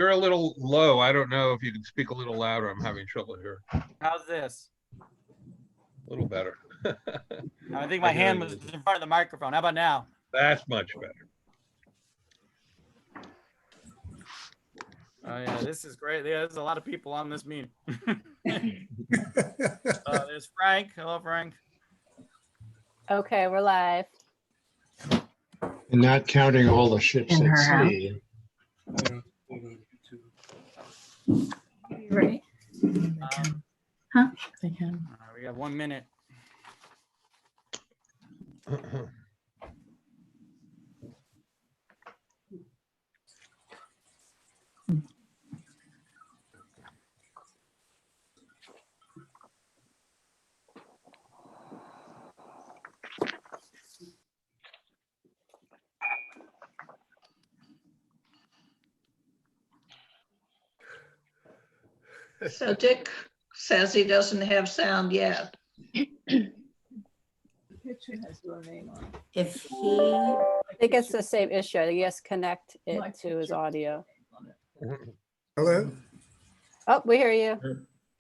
You're a little low. I don't know if you can speak a little louder. I'm having trouble here. How's this? A little better. I think my hand was in front of the microphone. How about now? That's much better. Oh yeah, this is great. Yeah, there's a lot of people on this meeting. There's Frank. Hello, Frank. Okay, we're live. And not counting all the ships In at her sea. Right. Huh? They can. All right, we got 1 minute. So Dick says he doesn't have sound yet. Picture has your name on it. If he, I think it's the same issue. I think he has to connect it My to his picture. audio. Hello? Oh, we hear you.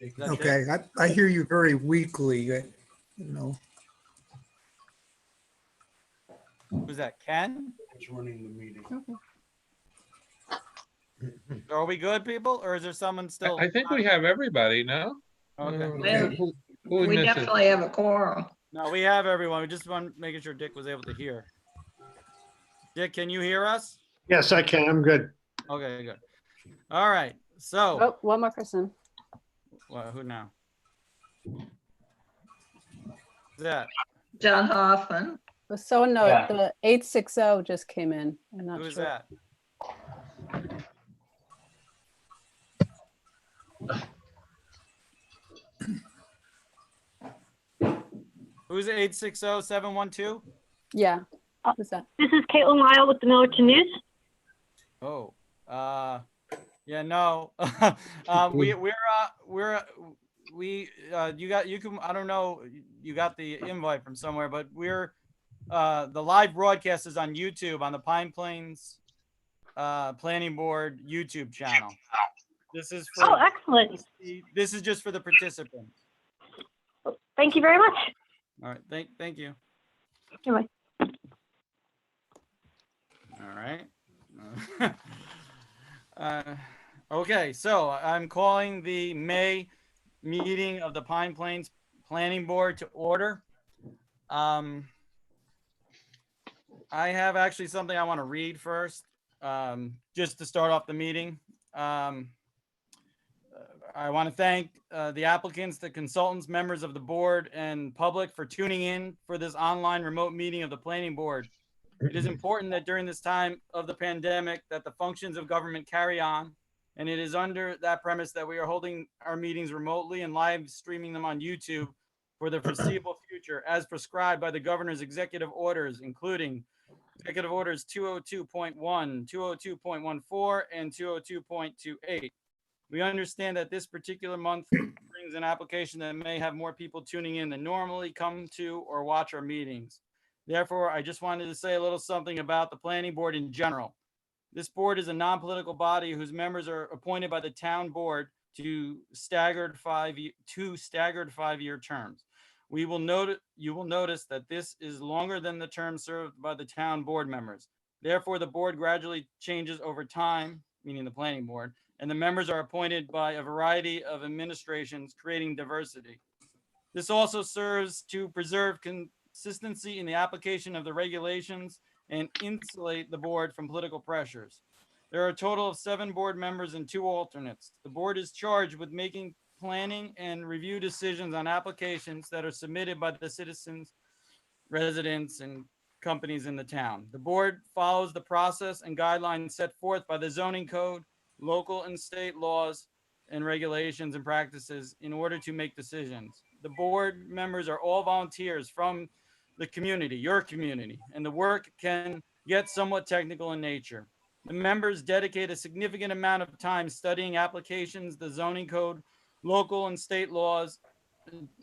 Is that Okay, I hear you very weakly, you know. Dick? Who's that? Ken? Running the meeting. Are we good, people, or is there someone still? I think we have everybody, no? Okay. Who we We missing? definitely have a quorum. No, we have everyone. We just want making sure Dick was able to hear. Dick, can you hear us? Yes, I can. I'm good. Okay, good. All right. So, Oh, one more person. well, who now? Who's that? John Hoffman. So no, the 860 just came in. I'm not Who is sure. that? Who's 860-712? Yeah. Who's that? This is Caitlin Lyle with the Millerton News. Oh, yeah, no. You can, I don't know, you got the invite from somewhere, but we're, the live broadcast is on YouTube on the Pine Plains Planning Board YouTube channel. This is for, Oh, excellent. this is just for the participants. Thank you very much. All right, thank you. Anyway. All right. Okay, so I'm calling the May meeting of the Pine Plains Planning Board to order. I have actually something I want to read first, just to start off the meeting. I want to thank the applicants, the consultants, members of the board, and public for tuning in for this online remote meeting of the Planning Board. It is important that during this time of the pandemic that the functions of government carry on, and it is under that premise that we are holding our meetings remotely and live streaming them on YouTube for the foreseeable future as prescribed by the governor's executive orders, including Executive Orders 202.1, 202.14, and 202.28. We understand that this particular month brings an application that may have more people tuning in than normally come to or watch our meetings. Therefore, I just wanted to say a little something about the planning board in general. This board is a non-political body whose members are appointed by the town board to staggered five-year terms. You will notice that this is longer than the term served by the town board members. Therefore, the board gradually changes over time, meaning the planning board, and the members are appointed by a variety of administrations, creating diversity. This also serves to preserve consistency in the application of the regulations and insulate the board from political pressures. There are a total of 7 board members and 2 alternates. The board is charged with making planning and review decisions on applications that are submitted by the citizens, residents, and companies in the town. The board follows the process and guidelines set forth by the zoning code, local and state laws and regulations and practices in order to make decisions. The board members are all volunteers from the community, your community, and the work can get somewhat technical in nature. The members dedicate a significant amount of time studying applications, the zoning code, local and state laws,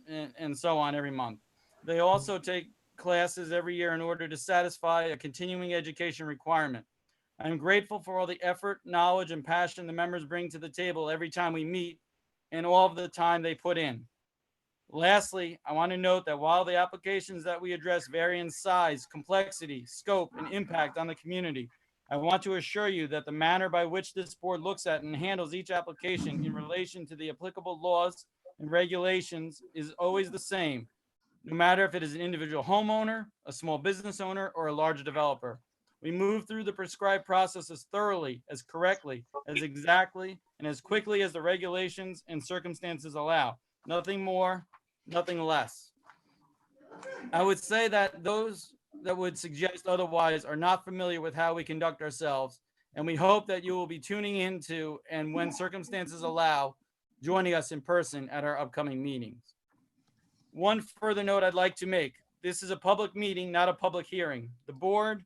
and so on every month. They also take classes every year in order to satisfy a continuing education requirement. I'm grateful for all the effort, knowledge, and passion the members bring to the table every time we meet and all of the time they put in. Lastly, I want to note that while the applications that we address vary in size, complexity, scope, and impact on the community, I want to assure you that the manner by which this board looks at and handles each application in relation to the applicable laws and regulations is always the same, no matter if it is an individual homeowner, a small business owner, or a large developer. We move through the prescribed process as thoroughly, as correctly, as exactly, and as quickly as the regulations and circumstances allow. Nothing more, nothing less. I would say that those that would suggest otherwise are not familiar with how we conduct ourselves, and we hope that you will be tuning into, and when circumstances allow, joining us in person at our upcoming meetings. One further note I'd like to make: this is a public meeting, not a public hearing. The board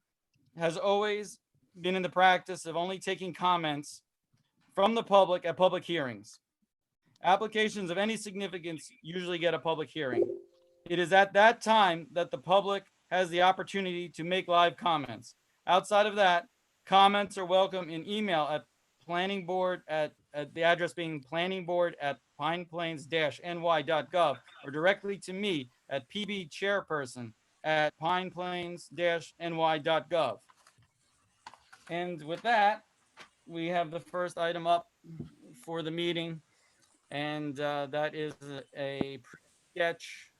has always been in the practice of only taking comments from the public at public hearings. Applications of any significance usually get a public hearing. It is at that time that the public has the opportunity to make live comments. Outside of that, comments are welcome in email at planningboard at the address being planningboard@pineplains-ny.gov, or directly to me at pbchairperson@pineplains-ny.gov. And with that, we have the first item up for the meeting, and that is a sketch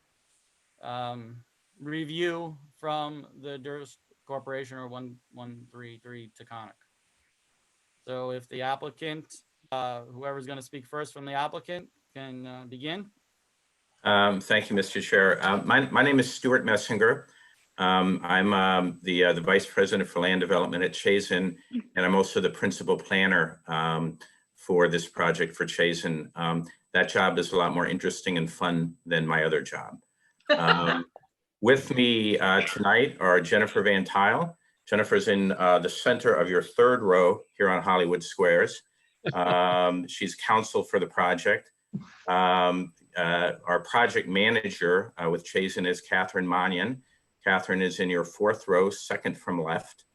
review from the Durst Corporation, or 1133 Taconic. So if the applicant, whoever's going to speak first from the applicant, can begin. Thank you, Mr. Chair. My name is Stuart Messinger. I'm the Vice President for Land Development at Chazen, and I'm also the Principal Planner for this project for Chazen. That job is a lot more interesting and fun than my other job. With me tonight are Jennifer Van Tile. Jennifer's in the center of your third row here on Hollywood Squares. She's counsel for the project. Our project manager with Chazen is Catherine Mannion. Catherine is in your fourth row, second from left.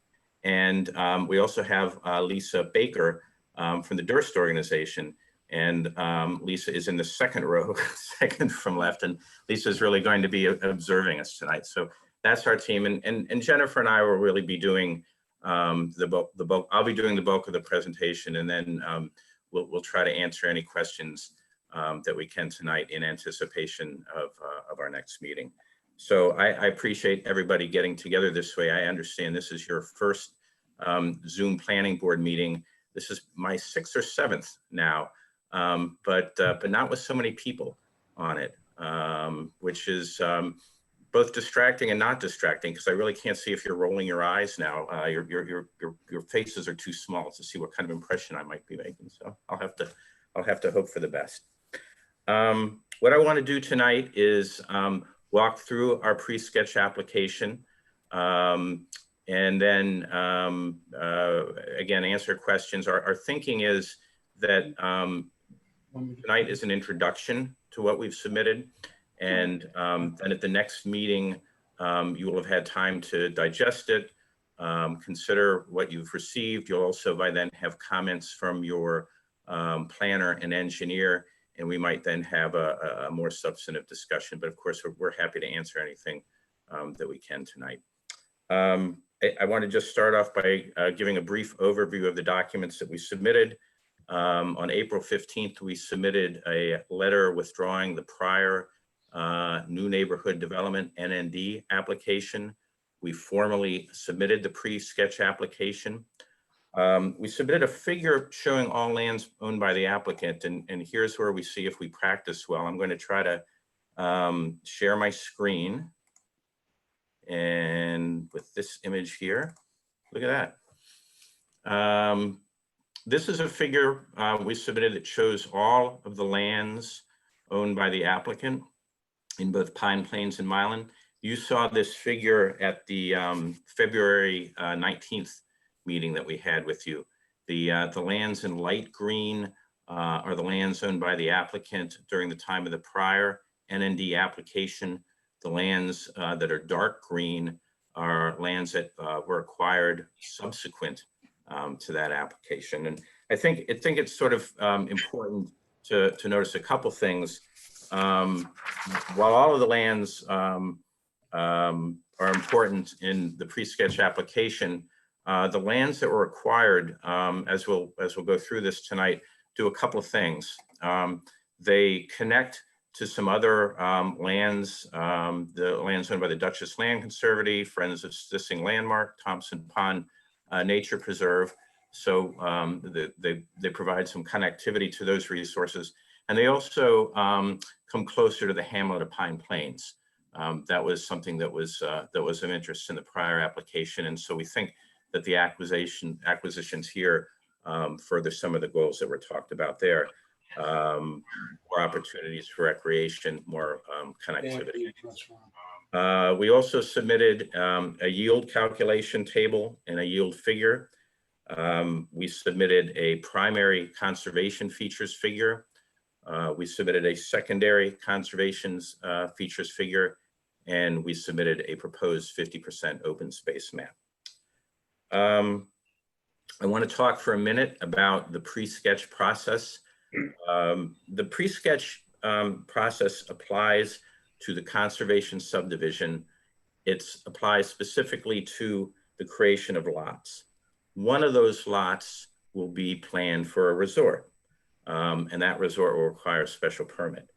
And we also have Lisa Baker from the Durst organization. And Lisa is in the second row, second from left. And Lisa is really going to be observing us tonight. So that's our team. And Jennifer and I will really be doing the bulk. I'll be doing the bulk of the presentation, and then we'll try to answer any questions that we can tonight in anticipation of our next meeting. So I appreciate everybody getting together this way. I understand this is your first Zoom planning board meeting. This is my 6th or 7th now, but not with so many people on it, which is both distracting and not distracting, because I really can't see if you're rolling your eyes now. Your faces are too small to see what kind of impression I might be making. So I'll have to hope for the best. What I want to do tonight is walk through our pre-sketch application, and then again, answer questions. Our thinking is that tonight is an introduction to what we've submitted, and then at the next meeting, you will have had time to digest it, consider what you've received. You'll also by then have comments from your planner and engineer, and we might then have a more substantive discussion. But of course, we're happy to answer anything that we can tonight. I want to just start off by giving a brief overview of the documents that we submitted. On April 15th, we submitted a letter withdrawing the prior new neighborhood development NND application. We formally submitted the pre-sketch application. We submitted a figure showing all lands owned by the applicant, and here's where we see if we practice well. I'm going to try to share my screen, and with this image here, look at that. This is a figure we submitted that shows all of the lands owned by the applicant in both Pine Plains and Milan. You saw this figure at the February 19th meeting that we had with you. The lands in light green are the lands owned by the applicant during the time of the prior NND application. The lands that are dark green are lands that were acquired subsequent to that application. And I think it's sort of important to notice a couple things. While all of the lands are important in the pre-sketch application, the lands that were acquired, as we'll go through this tonight, do a couple of things. They connect to some other lands, the lands owned by the Dutchess Land Conservancy, Friends of Sissing Landmark, Thompson Pond Nature Preserve. So they provide some connectivity to those resources. And they also come closer to the hamlet of Pine Plains. That was something that was of interest in the prior application. And so we think that the acquisitions here further some of the goals that were talked about there. More opportunities for recreation, more connectivity. We also submitted a yield calculation table and a yield figure. We submitted a primary conservation features figure. We submitted a secondary conservation features figure, and we submitted a proposed 50% open space map. I want to talk for a minute about the pre-sketch process. The pre-sketch process applies to the conservation subdivision. It applies specifically to the creation of lots. One of those lots will be planned for a resort, and that resort will require a special permit.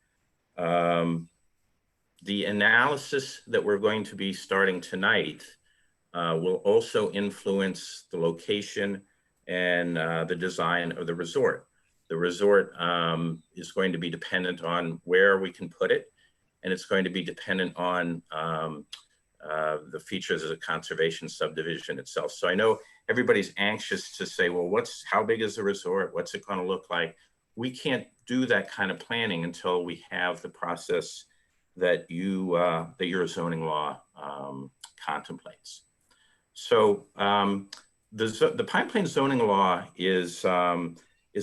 The analysis that we're going to be starting tonight will also influence the location and the design of the resort. The resort is going to be dependent on where we can put it, and it's going to be dependent on the features of the conservation subdivision itself. So I know everybody's anxious to say, well, how big is the resort? What's it going to look like? We can't do that kind of planning until we have the process that your zoning law contemplates. So the Pine Plains zoning law is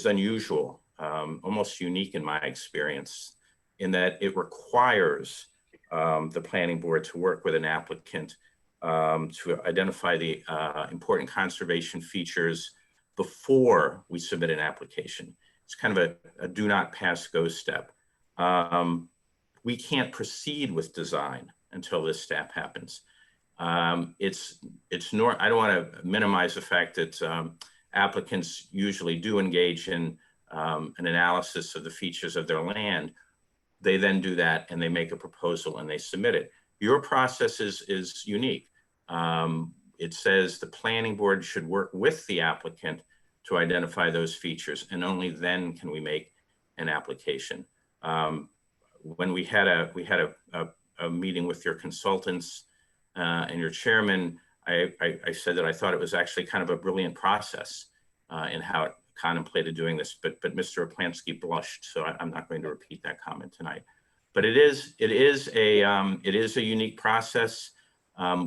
unusual, almost unique in my experience, in that it requires the planning board to work with an applicant to identify the important conservation features before we submit an application. It's kind of a do not pass go step. We can't proceed with design until this step happens. I don't want to minimize the fact that applicants usually do engage in an analysis of the features of their land. They then do that and they make a proposal and they submit it. Your process is unique. It says the planning board should work with the applicant to identify those features, and only then can we make an application. When we had a meeting with your consultants and your chairman, I said that I thought it was actually kind of a brilliant process in how it contemplated doing this, but Mr. Oplansky blushed, so I'm not going to repeat that comment tonight. But it is a unique process.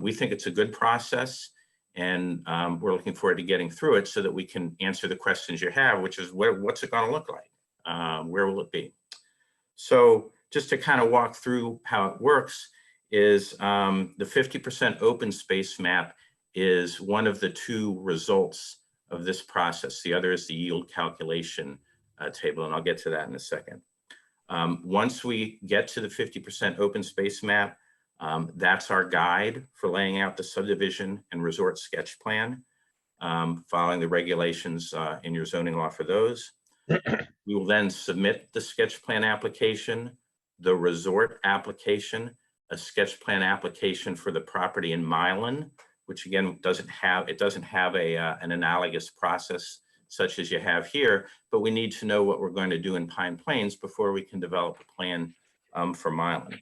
We think it's a good process, and we're looking forward to getting through it so that we can answer the questions you have, which is what's it going to look like? Where will it be? So just to kind of walk through how it works is the 50% open space map is one of the two results of this process. The other is the yield calculation table, and I'll get to that in a second. Once we get to the 50% open space map, that's our guide for laying out the subdivision and resort sketch plan, following the regulations in your zoning law for those. We will then submit the sketch plan application, the resort application, a sketch plan application for the property in Milan, which again doesn't have an analogous process such as you have here, but we need to know what we're going to do in Pine Plains before we can develop a plan for Milan.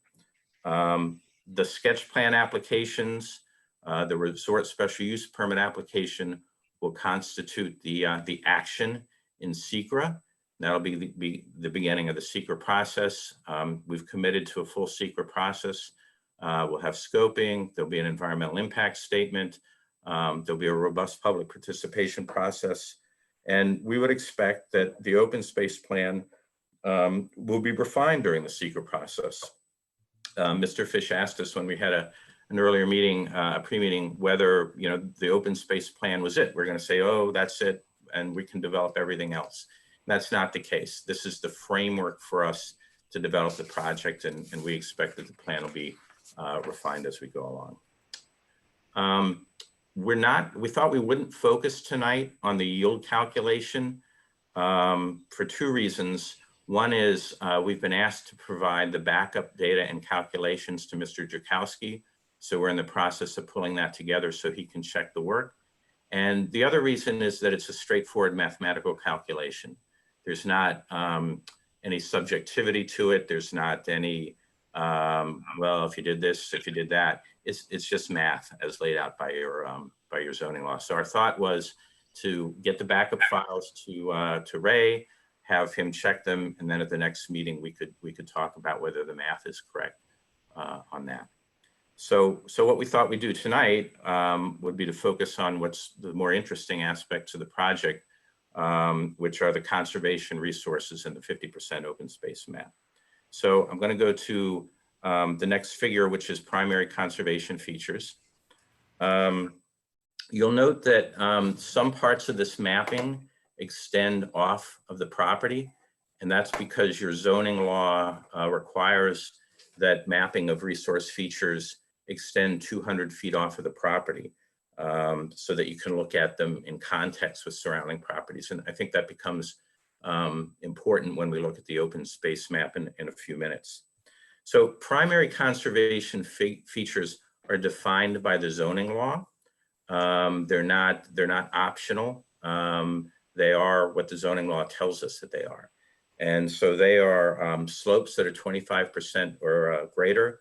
The sketch plan applications, the resort special use permit application will constitute the action in SECRA. That'll be the beginning of the SECRA process. We've committed to a full SECRA process. We'll have scoping, there'll be an environmental impact statement, there'll be a robust public participation process, and we would expect that the open space plan will be refined during the SECRA process. Mr. Fish asked us when we had an earlier meeting, a pre-meeting, whether, you know, the open space plan was it. We're going to say, oh, that's it, and we can develop everything else. That's not the case. This is the framework for us to develop the project, and we expect that the plan will be refined as we go along. We thought we wouldn't focus tonight on the yield calculation for two reasons. One is we've been asked to provide the backup data and calculations to Mr. Jakowski. So we're in the process of pulling that together so he can check the work. And the other reason is that it's a straightforward mathematical calculation. There's not any subjectivity to it. There's not any, well, if you did this, if you did that, it's just math as laid out by your zoning law. So our thought was to get the backup files to Ray, have him check them, and then at the next meeting we could talk about whether the math is correct on that. So what we thought we'd do tonight would be to focus on what's the more interesting aspects of the project, which are the conservation resources and the 50% open space map. So I'm going to go to the next figure, which is primary conservation features. You'll note that some parts of this mapping extend off of the property, and that's because your zoning law requires that mapping of resource features extend 200 feet off of the property so that you can look at them in context with surrounding properties. And I think that becomes important when we look at the open space map in a few minutes. So primary conservation features are defined by the zoning law. They're not optional. They are what the zoning law tells us that they are. And so they are slopes that are 25% or greater,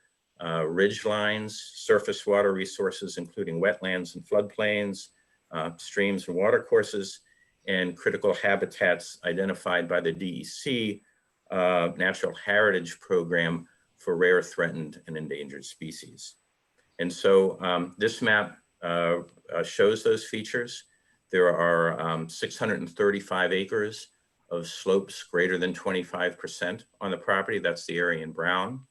ridge lines, surface water resources, including wetlands and floodplains, streams and watercourses, and critical habitats identified by the DEC Natural Heritage Program for rare, threatened, and endangered species. And so this map shows those features. There are 635 acres of slopes greater than 25% on the property. That's the area in brown.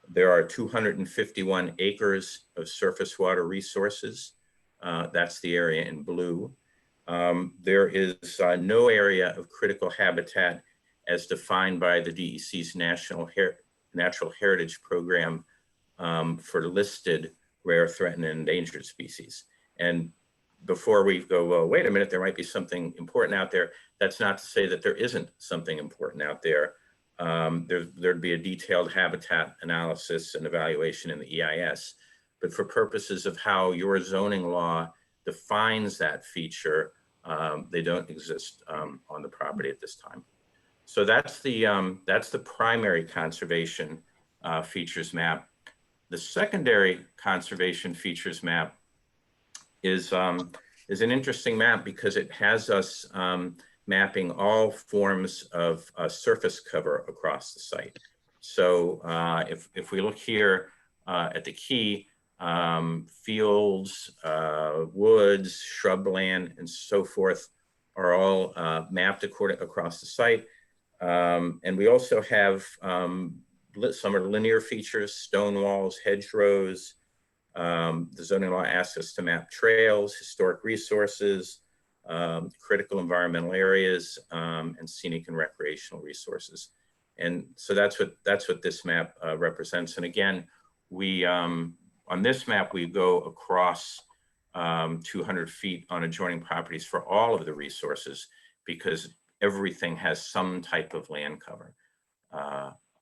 There are 251 acres of surface water resources. That's the area in blue. There is no area of critical habitat as defined by the DEC's Natural Heritage Program for listed rare, threatened, and endangered species. And before we go, well, wait a minute, there might be something important out there. That's not to say that there isn't something important out there. There'd be a detailed habitat analysis and evaluation in the EIS. But for purposes of how your zoning law defines that feature, they don't exist on the property at this time. So that's the primary conservation features map. The secondary conservation features map is an interesting map because it has us mapping all forms of surface cover across the site. So if we look here at the key, fields, woods, shrubland, and so forth are all mapped across the site. And we also have some are linear features, stone walls, hedgerows. The zoning law asks us to map trails, historic resources, critical environmental areas, and scenic and recreational resources. And so that's what this map represents. And again, we on this map, we go across 200 feet on adjoining properties for all of the resources because everything has some type of land cover.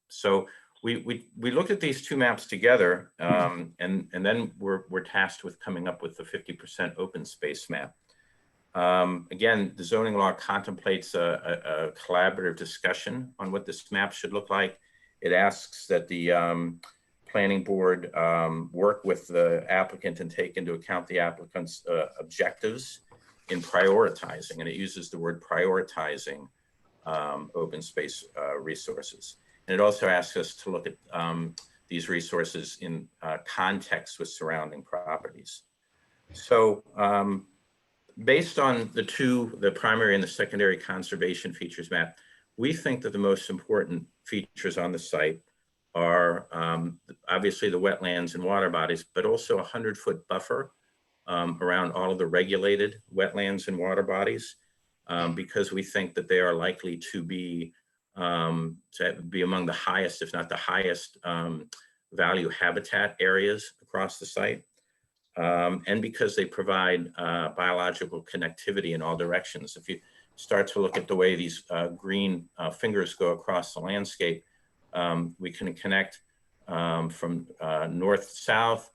So we looked at these two maps together, and then we're tasked with coming up with the 50% open space map. Again, the zoning law contemplates a collaborative discussion on what this map should look like. It asks that the planning board work with the applicant and take into account the applicant's objectives in prioritizing, and it uses the word prioritizing open space resources. And it also asks us to look at these resources in context with surrounding properties. So based on the primary and the secondary conservation features map, we think that the most important features on the site are obviously the wetlands and water bodies, but also a 100-foot buffer around all of the regulated wetlands and water bodies, because we think that they are likely to be among the highest, if not the highest, value habitat areas across the site, and because they provide biological connectivity in all directions. If you start to look at the way these green fingers go across the landscape, we can connect from north to south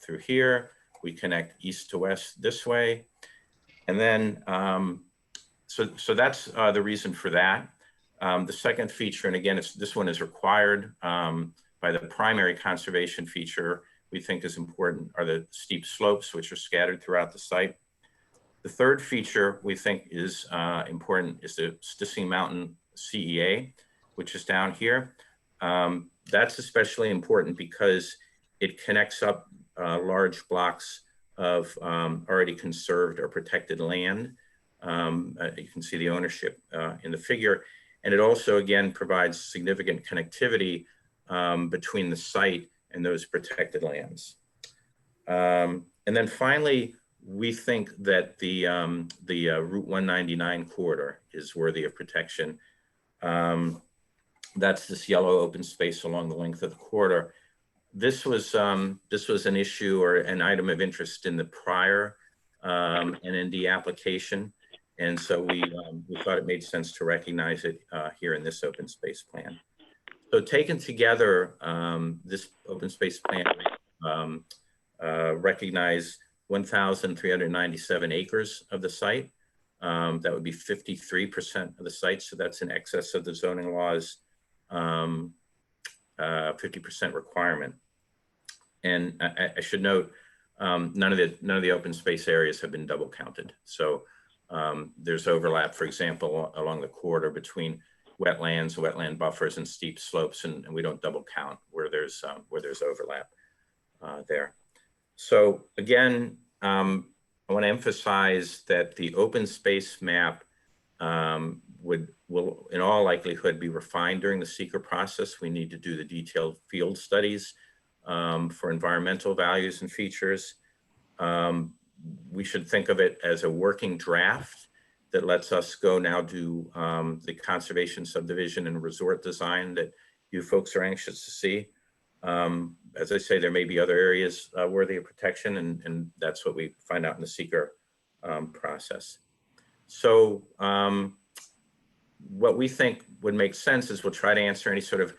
through here. We connect east to west this way. And then, so that's the reason for that. The second feature, and again, this one is required by the primary conservation feature we think is important, are the steep slopes, which are scattered throughout the site. The third feature we think is important is the Stising Mountain CEA, which is down here. That's especially important because it connects up large blocks of already conserved or protected land. You can see the ownership in the figure. And it also, again, provides significant connectivity between the site and those protected lands. And then finally, we think that the Route 199 corridor is worthy of protection. That's this yellow open space along the length of the corridor. This was an issue or an item of interest in the prior NND application. And so we thought it made sense to recognize it here in this open space plan. So taken together, this open space plan recognize 1,397 acres of the site. That would be 53% of the site. So that's in excess of the zoning laws 50% requirement. And I should note, none of the open space areas have been double counted. So there's overlap, for example, along the corridor between wetlands, wetland buffers, and steep slopes, and we don't double count where there's overlap there. So again, I want to emphasize that the open space map will in all likelihood be refined during the seeker process. We need to do the detailed field studies for environmental values and features. We should think of it as a working draft that lets us go now do the conservation subdivision and resort design that you folks are anxious to see. As I say, there may be other areas worthy of protection, and that's what we find out in the seeker process. So what we think would make sense is we'll try to answer any sort of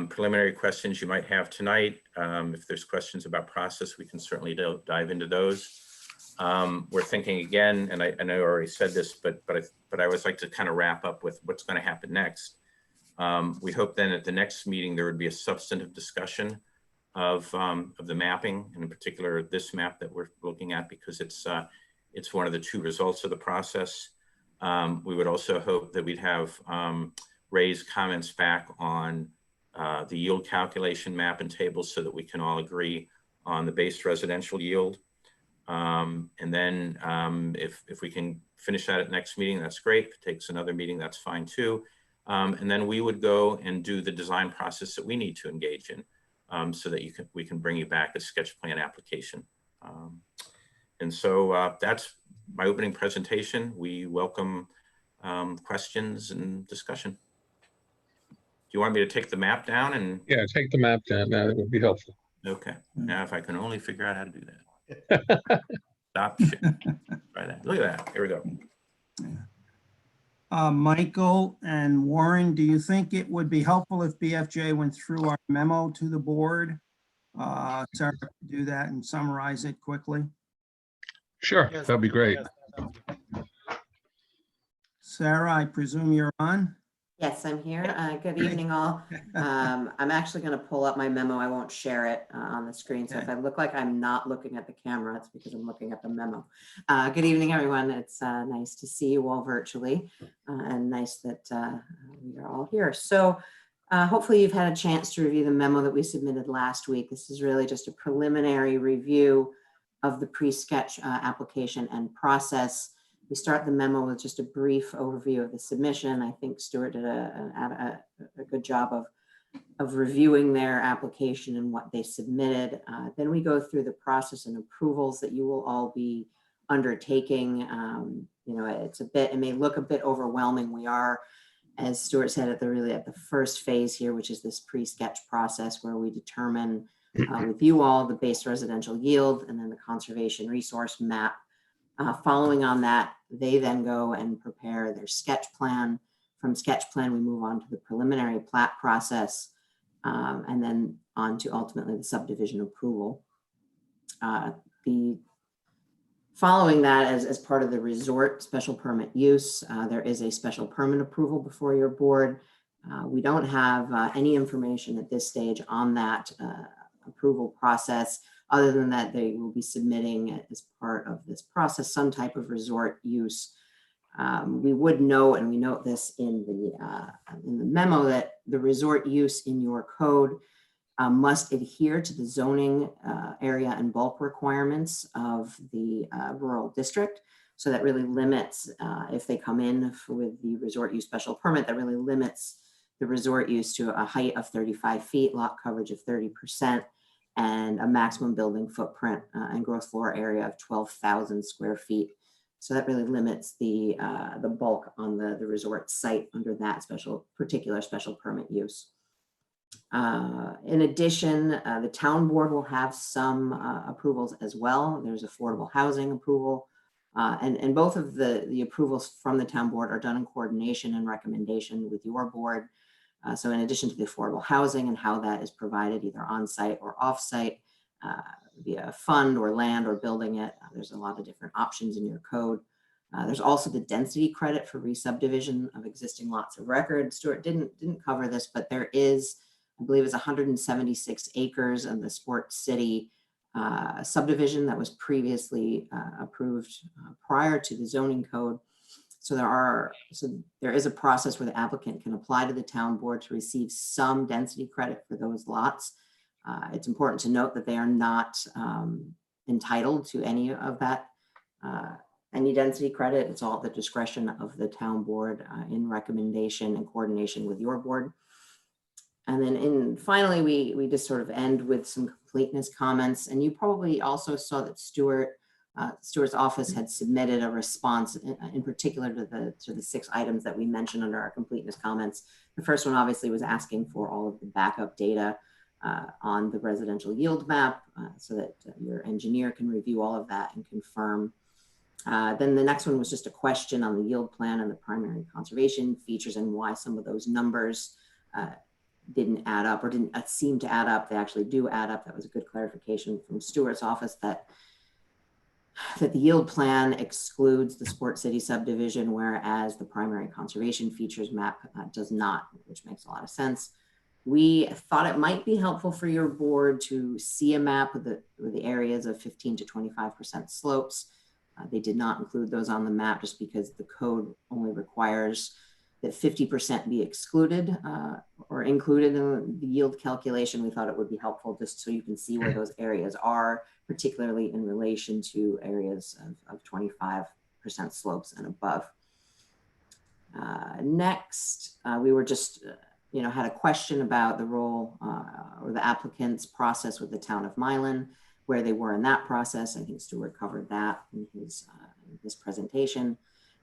preliminary questions you might have tonight. If there's questions about process, we can certainly dive into those. We're thinking again, and I know I already said this, but I always like to kind of wrap up with what's going to happen next. We hope then at the next meeting there would be a substantive discussion of the mapping, and in particular this map that we're looking at, because it's one of the two results of the process. We would also hope that we'd have Ray's comments back on the yield calculation map and tables so that we can all agree on the base residential yield. And then if we can finish that at next meeting, that's great. If it takes another meeting, that's fine too. And then we would go and do the design process that we need to engage in so that we can bring you back a sketch plan application. And so that's my opening presentation. We welcome questions and discussion. Do you want me to take the map down? And Yeah, take the map down. That would be helpful. okay. Now, if I can only figure out how to do that. Stop. Try that. Look at that. Here we go. Michael and Warren, do you think it would be helpful if BFJ went through our memo to the board? Sarah, do that and summarize it quickly. Sure, Yes, that'd be great. yes, sounds good. Sarah, I presume you're on? Yes, I'm here. Good evening, all. I'm actually going to pull up my memo. I won't share it on the screen. So if I look like I'm not looking at the camera, it's because I'm looking at the memo. Good evening, everyone. It's nice to see you all virtually and nice that we are all here. So hopefully you've had a chance to review the memo that we submitted last week. This is really just a preliminary review of the pre-sketch application and process. We start the memo with just a brief overview of the submission. I think Stuart did a good job of reviewing their application and what they submitted. Then we go through the process and approvals that you will all be undertaking. You know, it may look a bit overwhelming. We are, as Stuart said, at the first phase here, which is this pre-sketch process where we determine with you all the base residential yield and then the conservation resource map. Following on that, they then go and prepare their sketch plan. From sketch plan, we move on to the preliminary plat process, and then on to ultimately the subdivision approval. Following that, as part of the resort special permit use, there is a special permit approval before your board. We don't have any information at this stage on that approval process, other than that they will be submitting as part of this process some type of resort use. We would note, and we note this in the memo, that the resort use in your code must adhere to the zoning area and bulk requirements of the rural district. So that really limits, if they come in with the resort use special permit, that really limits the resort use to a height of 35 feet, lot coverage of 30%, and a maximum building footprint and gross floor area of 12,000 square feet. So that really limits the bulk on the resort site under that particular special permit use. In addition, the town board will have some approvals as well. There's affordable housing approval, and both of the approvals from the town board are done in coordination and recommendation with your board. So in addition to the affordable housing and how that is provided either on-site or off-site via fund or land or building it, there's a lot of different options in your code. There's also the density credit for re-subdivision of existing lots of record. Stuart didn't cover this, but there is, I believe it's 176 acres of the Sport City subdivision that was previously approved prior to the zoning code. So there is a process where the applicant can apply to the town board to receive some density credit for those lots. It's important to note that they are not entitled to any of that, any density credit. It's all at the discretion of the town board in recommendation and coordination with your board. And then finally, we just sort of end with some completeness comments. And you probably also saw that Stuart's office had submitted a response in particular to the 6 items that we mentioned under our completeness comments. The first one obviously was asking for all of the backup data on the residential yield map so that your engineer can review all of that and confirm. Then the next one was just a question on the yield plan and the primary conservation features and why some of those numbers didn't add up or didn't seem to add up. They actually do add up. That was a good clarification from Stuart's office that the yield plan excludes the Sport City subdivision, whereas the primary conservation features map does not, which makes a lot of sense. We thought it might be helpful for your board to see a map with the areas of 15 to 25% slopes. They did not include those on the map just because the code only requires that 50% be excluded or included in the yield calculation. We thought it would be helpful just so you can see where those areas are, particularly in relation to areas of 25% slopes and above. Next, we were just, had a question about the role or the applicant's process with the town of Milan, where they were in that process. I think Stuart covered that in his presentation.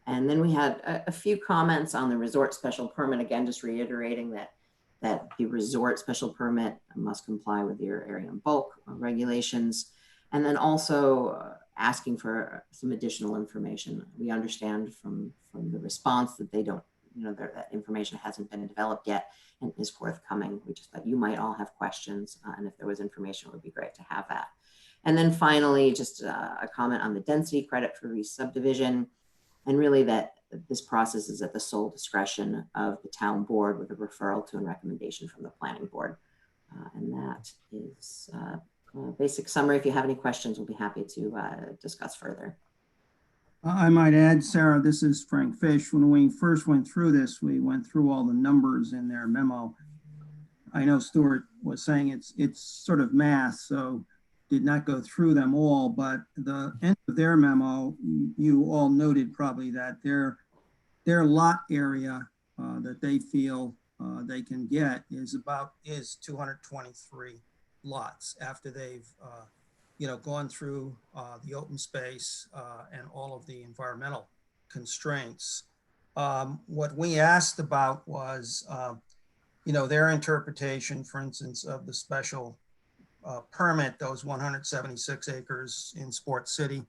And then we had a few comments on the resort special permit, again, just reiterating that the resort special permit must comply with your area and bulk regulations. And then also asking for some additional information. We understand from the response that they don't, that information hasn't been developed yet and is forthcoming. We just thought you might all have questions, and if there was information, it would be great to have that. And then finally, just a comment on the density credit for re-subdivision, and really that this process is at the sole discretion of the town board with a referral to a recommendation from the planning board. And that is a basic summary. If you have any questions, we'll be happy to discuss further. I might add, Sarah, this is Frank Fish. When we first went through this, we went through all the numbers in their memo. I know Stuart was saying it's sort of math, so did not go through them all, but the end of their memo, you all noted probably that their lot area that they feel they can get is 223 lots after they've, gone through the open space and all of the environmental constraints. What we asked about was, their interpretation, for instance, of the special permit, those 176 acres in Sports City.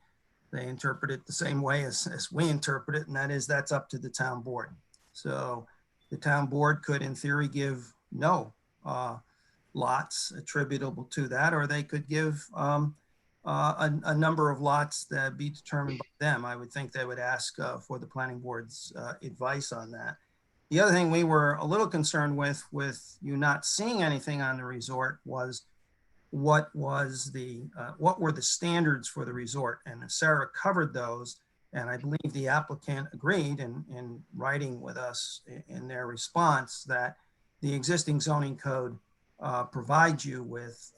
They interpret it the same way as we interpret it, and that is that's up to the town board. So the town board could, in theory, give no lots attributable to that, or they could give a number of lots that be determined by them. I would think they would ask for the planning board's advice on that. The other thing we were a little concerned with you not seeing anything on the resort was what were the standards for the resort, and Sarah covered those, and I believe the applicant agreed in writing with us in their response that the existing zoning code provides you with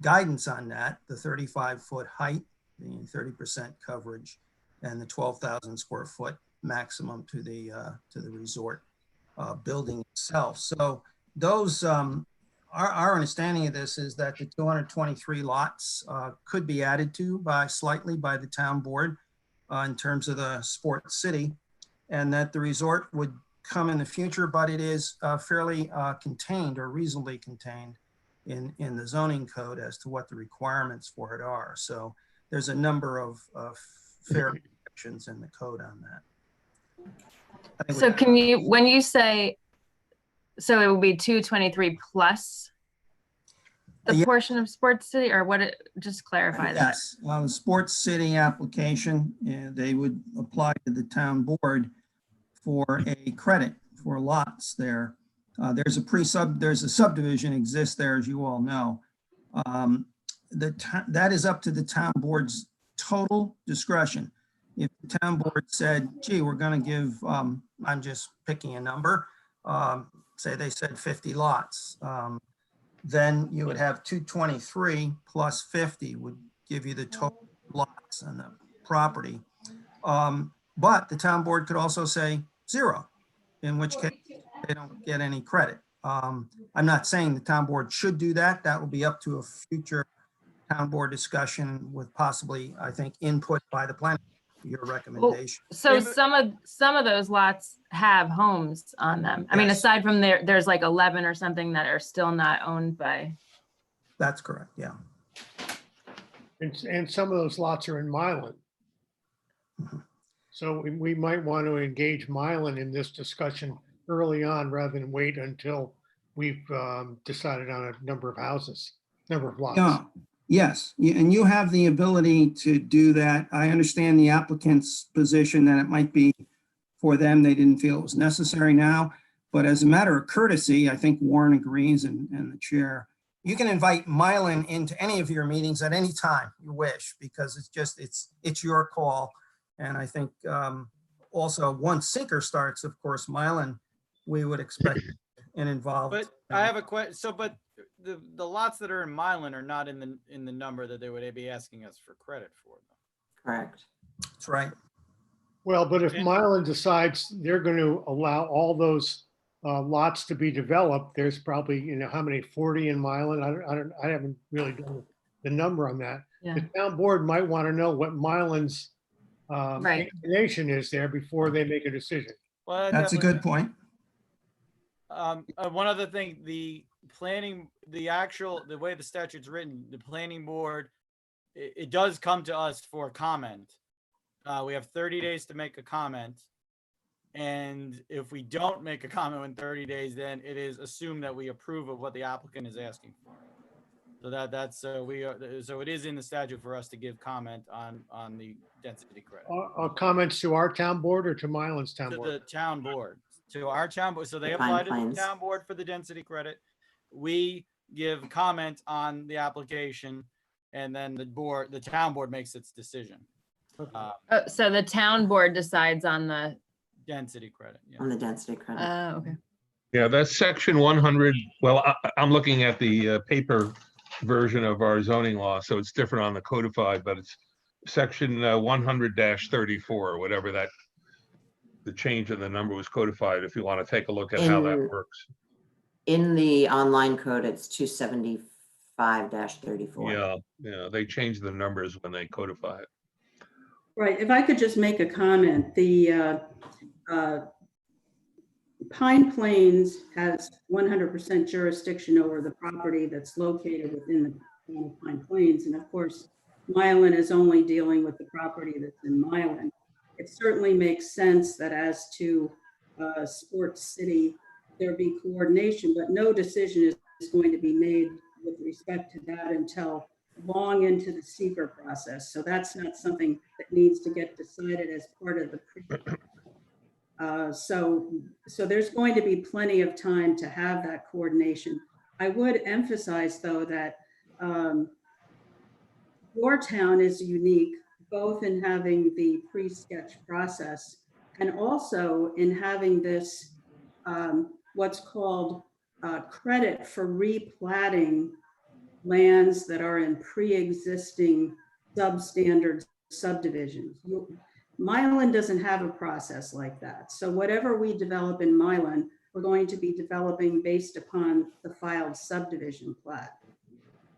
guidance on that, the 35-foot height, the 30% coverage, and the 12,000 square foot maximum to the resort building itself. So those our understanding of this is that the 223 lots could be added to slightly by the town board in terms of the Sports City, and that the resort would come in the future, but it is fairly contained or reasonably contained in the zoning code as to what the requirements for it are. So there's a number of fair restrictions in the code on that. So can you, when you say, so it would be 223 plus the portion of Sports City, or what, just clarify that. Yes, on the Sports City application, they would apply to the town board for a credit for lots there. There's a subdivision exists there, as you all know. That is up to the town board's total discretion. If the town board said, gee, we're going to give, I'm just picking a number, say they said 50 lots, then you would have 223 plus 50 would give you the total lots on the property. But the town board could also say 0, in which case they don't get any credit. I'm not saying the town board should do that. That will be up to a future town board discussion with possibly, I think, input by the planning. Your recommendation. So some of those lots have homes on them. I mean, aside from there's like 11 or something that are still not owned by. That's correct. Yeah. And some of those lots are in Milan. So we might want to engage Milan in this discussion early on rather than wait until we've decided on a number of houses, number of lots. Yeah. Yes, and you have the ability to do that. I understand the applicant's position that it might be for them. They didn't feel it was necessary now, but as a matter of courtesy, I think Warren agrees and the chair, you can invite Milan into any of your meetings at any time you wish, because it's your call. And I think also once Sinker starts, of course, Milan, we would expect an involved. But I have a question. So, but the lots that are in Milan are not in the number that they would be asking us for credit for, though. Correct. That's right. Well, but if Milan decides they're going to allow all those lots to be developed, there's probably, how many, 40 in Milan? I haven't really done the number on that. Yeah. The town board might want to know what Milan's inclination is there before they make a decision. Well, That's a good point. One other thing, the way the statute's written, the planning board, it does come to us for comment. We have 30 days to make a comment. And if we don't make a comment in 30 days, then it is assumed that we approve of what the applicant is asking for. So it is in the statute for us to give comment on the density credit. Comments to our town board or to Milan's town To board? the town board, to our town board. So they apply to the town board for the density credit. We give comment on the application, and then the town board makes its decision. So the town board decides on the Density credit. Yeah. On the density credit. okay. Yeah, that's section 100. Well, I'm looking at the paper version of our zoning law, so it's different on the codified, but it's section 100-34, whatever that the change in the number was codified, if you want to take a look at how that works. In the online code, it's 275-34. Yeah, yeah, they change the numbers when they codify it. Right, if I could just make a comment, the Pine Plains has 100% jurisdiction over the property that's located within the town of Pine Plains. And of course, Mylan is only dealing with the property that's in Mylan. It certainly makes sense that as to Sports City, there be coordination, but no decision is going to be made with respect to that until long into the seeker process. So that's not something that needs to get decided as part of the so there's going to be plenty of time to have that coordination. I would emphasize, though, that your town is unique, both in having the pre-sketch process and also in having this, what's called credit for replatting lands that are in pre-existing substandard subdivisions. Mylan doesn't have a process like that. So whatever we develop in Mylan, we're going to be developing based upon the filed subdivision plat.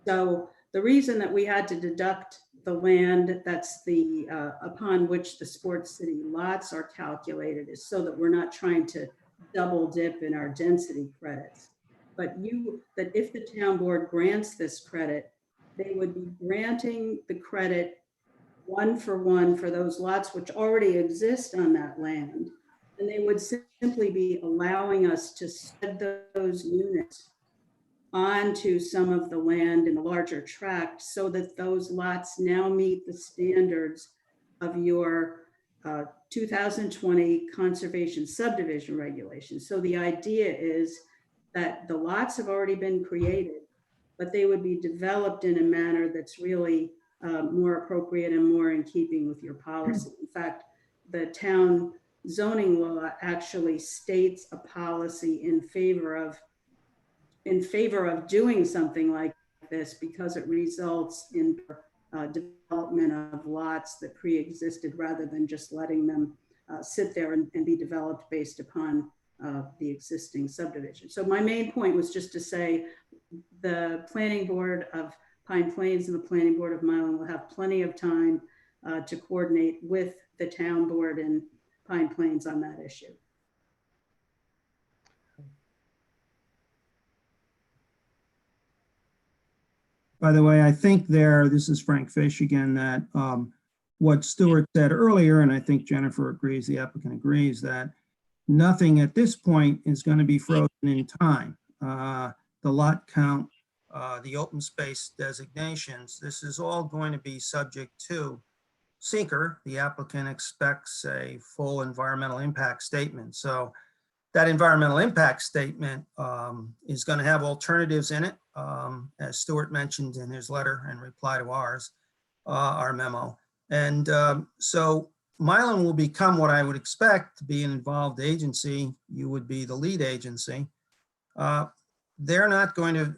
So the reason that we had to deduct the land that's the upon which the Sports City lots are calculated is so that we're not trying to double dip in our density credits. But that if the town board grants this credit, they would be granting the credit one for one for those lots which already exist on that land. And they would simply be allowing us to spread those units onto some of the land in the larger tract so that those lots now meet the standards of your 2020 conservation subdivision regulations. So the idea is that the lots have already been created, but they would be developed in a manner that's really more appropriate and more in keeping with your policy. In fact, the town zoning law actually states a policy in favor of doing something like this because it results in development of lots that pre-existed rather than just letting them sit there and be developed based upon the existing subdivision. So my main point was just to say the planning board of Pine Plains and the planning board of Mylan will have plenty of time to coordinate with the town board in Pine Plains on that issue. By the way, I think this is Frank Fish again, that what Stuart said earlier, and I think Jennifer agrees, the applicant agrees, that nothing at this point is going to be frozen in time. The lot count, the open space designations, this is all going to be subject to seeker. The applicant expects a full environmental impact statement. So that environmental impact statement is going to have alternatives in it, as Stuart mentioned in his letter in reply to our memo. And so Mylan will become what I would expect to be an involved agency. You would be the lead agency. They're not going to,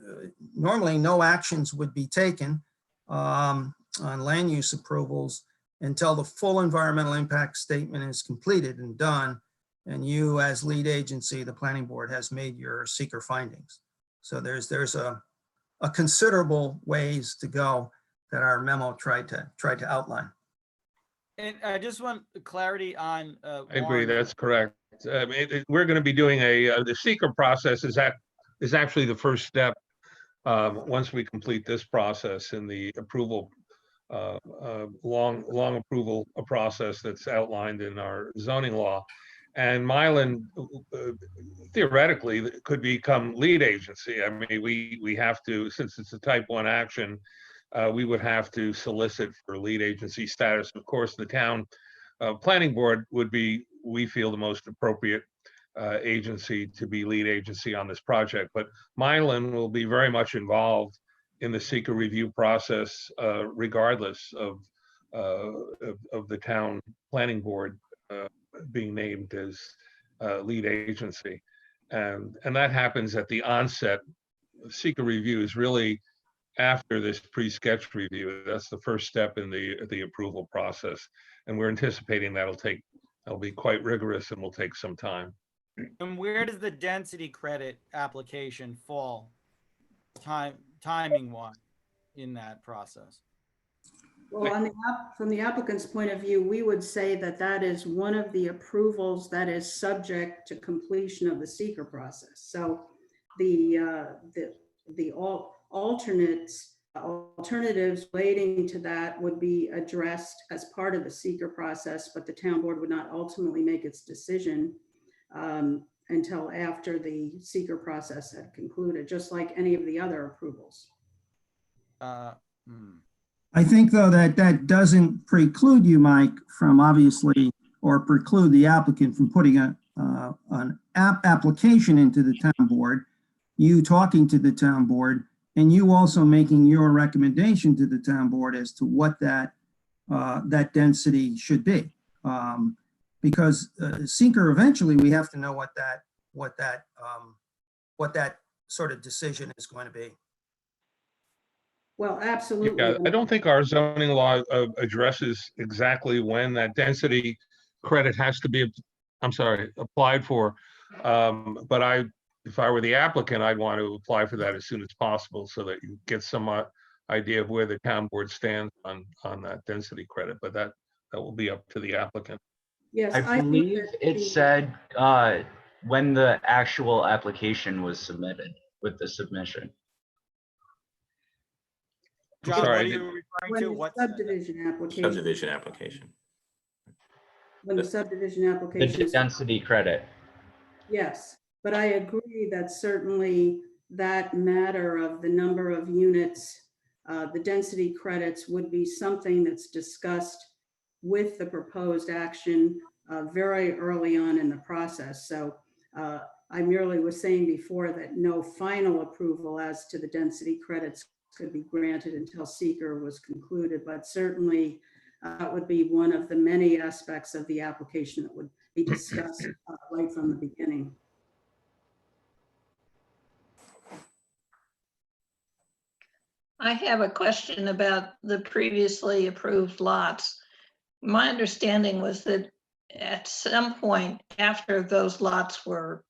normally no actions would be taken on land use approvals until the full environmental impact statement is completed and done. And you as lead agency, the planning board, has made your seeker findings. So there's a considerable ways to go that our memo tried to outline. And I just want clarity on. I agree, that's correct. We're going to be doing the seeker process is actually the first step once we complete this process in the approval, long approval process that's outlined in our zoning law. And Mylan theoretically could become lead agency. I mean, we have to, since it's a type 1 action, we would have to solicit for lead agency status. Of course, the town planning board would be, we feel, the most appropriate agency to be lead agency on this project. But Mylan will be very much involved in the seeker review process, regardless of the town planning board being named as lead agency. And that happens at the onset. Seeker review is really after this pre-sketch review. That's the first step in the approval process. And we're anticipating that'll take That'll be quite rigorous and will take some time. And where does the density credit application fall timing wise in that process? Well, from the applicant's point of view, we would say that that is one of the approvals that is subject to completion of the seeker process. So the alternatives relating to that would be addressed as part of the seeker process, but the town board would not ultimately make its decision until after the seeker process had concluded, just like any of the other approvals. I think, though, that doesn't preclude you, Mike, from obviously, or preclude the applicant from putting an application into the town board, you talking to the town board, and you also making your recommendation to the town board as to what that density should be. Because seeker, eventually, we have to know what that sort of decision is going to be. Well, absolutely. Yeah, I don't think our zoning law addresses exactly when that density credit has to be, applied for. But if I were the applicant, I'd want to apply for that as soon as possible so that you get some idea of where the town board stands on that density credit. But that will be up to the applicant. Yes, I believe it said when the actual application was submitted with the submission. John, sorry, what are you referring to? What subdivision application? Subdivision application. When the subdivision The application. density credit. Yes, but I agree that certainly that matter of the number of units, the density credits would be something that's discussed with the proposed action very early on in the process. So I merely was saying before that no final approval as to the density credits could be granted until seeker was concluded, but certainly that would be one of the many aspects of the application that would be discussed right from the beginning. I have a question about the previously approved lots. My understanding was that at some point after those lots were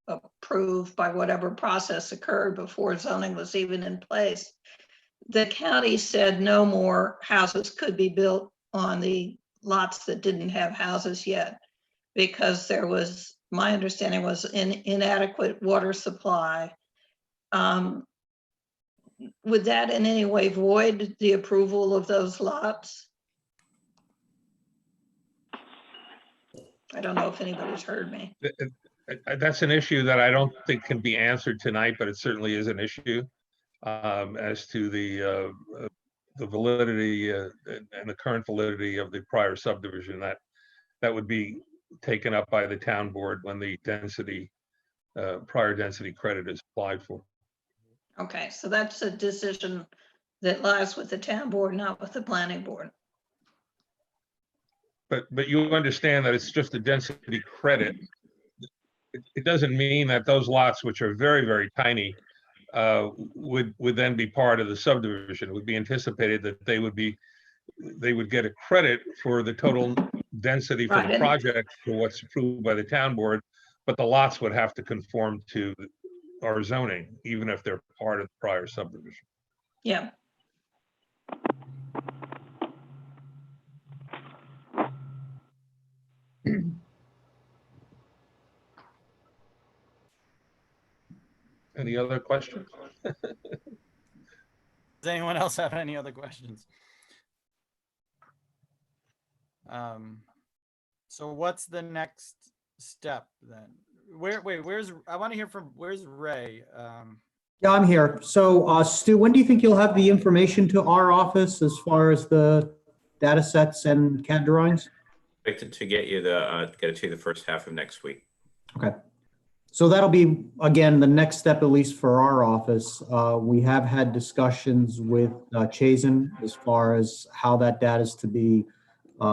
approved by whatever process occurred before zoning was even in place, the county said no more houses could be built on the lots that didn't have houses yet because there was, my understanding was, an inadequate water supply. Would that in any way void the approval of those lots? I don't know if anybody's heard me. That's an issue that I don't think can be answered tonight, but it certainly is an issue as to the validity and the current validity of the prior subdivision. That would be taken up by the town board when the prior density credit is applied for. Okay, so that's a decision that lies with the town board, not with the planning board. But you understand that it's just a density credit. It doesn't mean that those lots, which are very, very tiny, would then be part of the subdivision. It would be anticipated that they would get a credit for the total density for the project for what's approved by the town board, but the lots would have to conform to our zoning, even if they're part of the prior subdivision. Yeah. Any other questions? Does anyone else have any other questions? So what's the next step then? I want to hear from, where's Ray? Yeah, I'm here. So Stu, when do you think you'll have the information to our office as far as the data sets and CAD drawings? Expected to get it to you the first half of next week. Okay. So that'll be, again, the next step, at least for our office. We have had discussions with Chazen as far as how that data is to be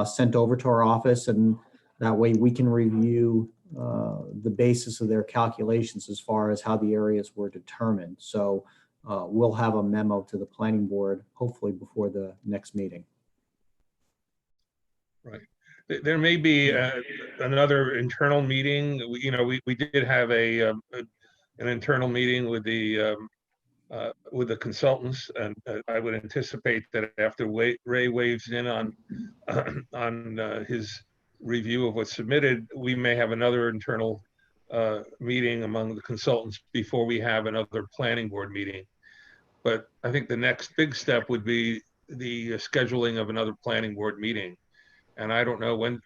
sent over to our office, and that way we can review the basis of their calculations as far as how the areas were determined. So we'll have a memo to the planning board, hopefully before the next meeting. Right. There may be another internal meeting. We did have an internal meeting with the consultants, and I would anticipate that after Ray waves in on his review of what's submitted, we may have another internal meeting among the consultants before we have another planning board meeting. But I think the next big step would be the scheduling of another planning board meeting. And I don't know when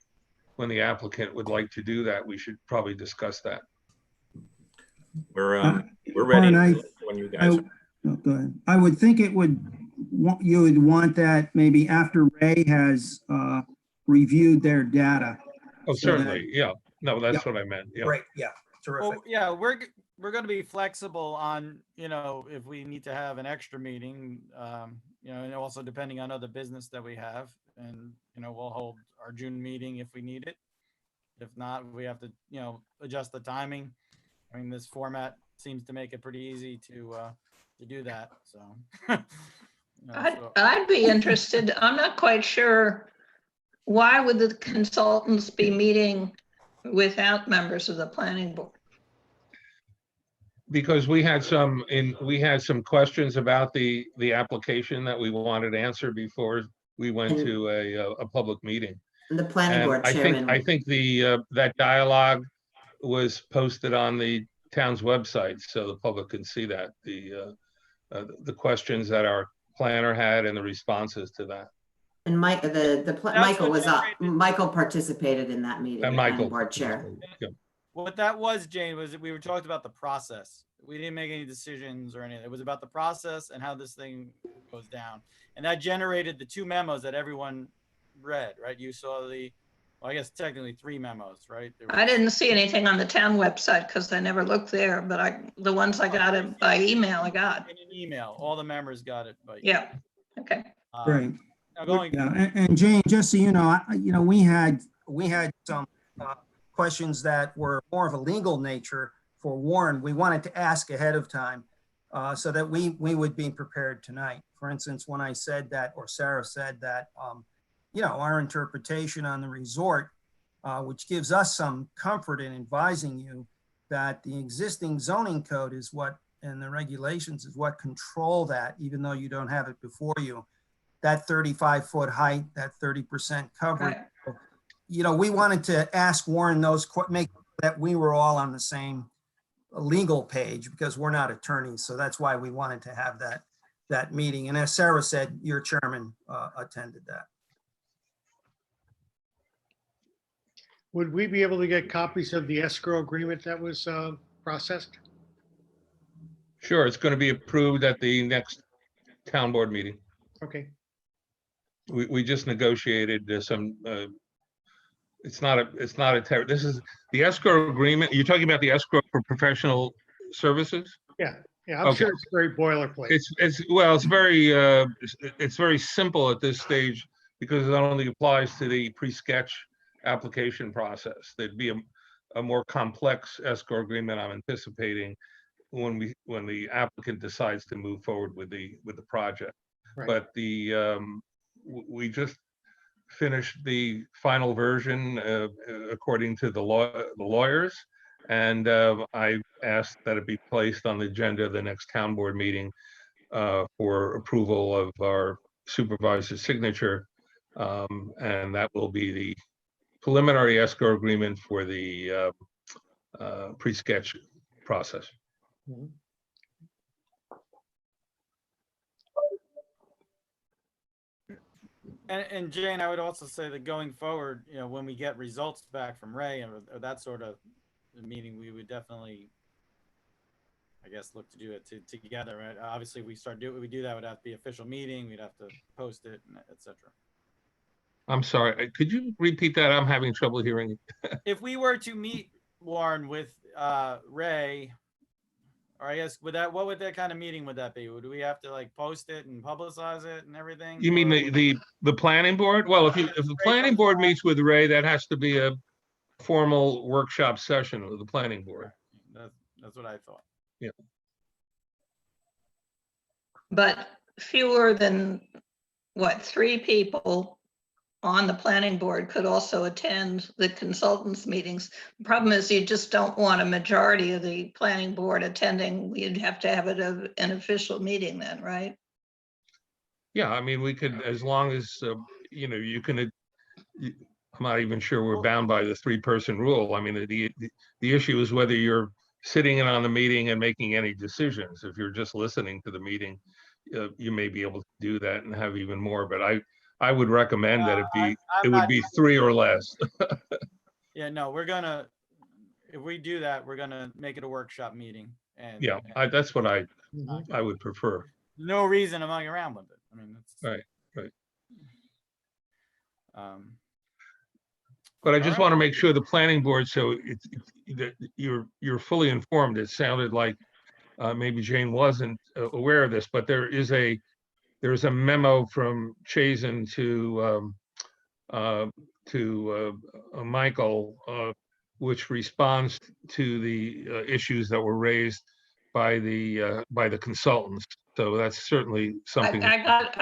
the applicant would like to do that. We should probably discuss that. We're Warren, ready when you guys are. No, go ahead. I would think you would want that maybe after Ray has reviewed their data. Oh, So that- certainly. Yeah. No, that's what I meant. Yeah. Great, yeah, terrific. Well, yeah, we're going to be flexible on, if we need to have an extra meeting, and also depending on other business that we have, and, we'll hold our June meeting if we need it. If not, we have to, adjust the timing. I mean, this format seems to make it pretty easy to do that. So, I'd be interested. I'm not quite sure. Why would the consultants be meeting without members of the planning board? Because we had some questions about the application that we wanted answered before we went to a public meeting. And the planning board I chairman. think that dialogue was posted on the town's website, so the public can see that the questions that our planner had and the responses to that. And Michael participated in that meeting. And the Michael, planning board chair. Yeah. what that was, Jane, was that we were talking about the process. We didn't make any decisions or anything. It was about the process and how this thing goes down. And that generated the 2 memos that everyone read, right? You saw I guess technically 3 memos, right? I didn't see anything on the town website because I never looked there, but the ones I got by email, I got. In an email, all the members got it. But yeah, okay. Great. Now going. Yeah, and Jane, just so you know, we had some questions that were more of a legal nature for Warren. We wanted to ask ahead of time so that we would be prepared tonight. For instance, when I said that, or Sarah said that, our interpretation on the resort, which gives us some comfort in advising you that the existing zoning code is and the regulations is what control that, even though you don't have it before you. That 35-foot height, that 30% coverage. Right. We wanted to ask Warren make that we were all on the same legal page because we're not attorneys. So that's why we wanted to have that meeting. And as Sarah said, your chairman attended that. Would we be able to get copies of the escrow agreement that was processed? Sure, it's going to be approved at the next town board meeting. Okay. We just negotiated some. This is the escrow agreement. You're talking about the escrow for professional services? Yeah, I'm sure it's very boilerplate. It's very simple at this stage because it only applies to the pre-sketch application process. There'd be a more complex escrow agreement I'm anticipating when the applicant decides to move forward with the project. Right. But we just finished the final version according to the lawyers, and I asked that it be placed on the agenda of the next town board meeting for approval of our supervisor's signature, and that will be the preliminary escrow agreement for the pre-sketch process. Mm-hmm. And Jane, I would also say that going forward, when we get results back from Ray or that sort of meeting, we would definitely, I guess, look to do it together. Right? Obviously, we do that, would have to be official meeting. We'd have to post it, etc. I'm sorry. Could you repeat that? I'm having trouble hearing you. If we were to meet Warren with Ray, or I guess what would that kind of meeting would that be? Would we have to post it and publicize it and everything? You mean the planning board? Well, if the planning board meets with Ray, that has to be a formal workshop session with the planning board. That's what I thought. Yeah. But fewer than 3 people on the planning board could also attend the consultants meetings. The problem is you just don't want a majority of the planning board attending. You'd have to have it an official meeting then, right? Yeah, I mean, we could, as long as, you can, I'm not even sure we're bound by the 3-person rule. I mean, the issue is whether you're sitting in on the meeting and making any decisions. If you're just listening to the meeting, you may be able to do that and have even more, but I would recommend that it would be 3 or less. Yeah, no, if we do that, we're gonna make it a workshop meeting and. Yeah, that's what I would prefer. No reason I'm going around with it. I mean, that's. Right. Um, But I just right. want to make sure the planning board, so that you're fully informed. It sounded like maybe Jane wasn't aware of this, but there's a memo from Chazen to Michael, which responds to the issues that were raised by the consultants. So that's certainly something. I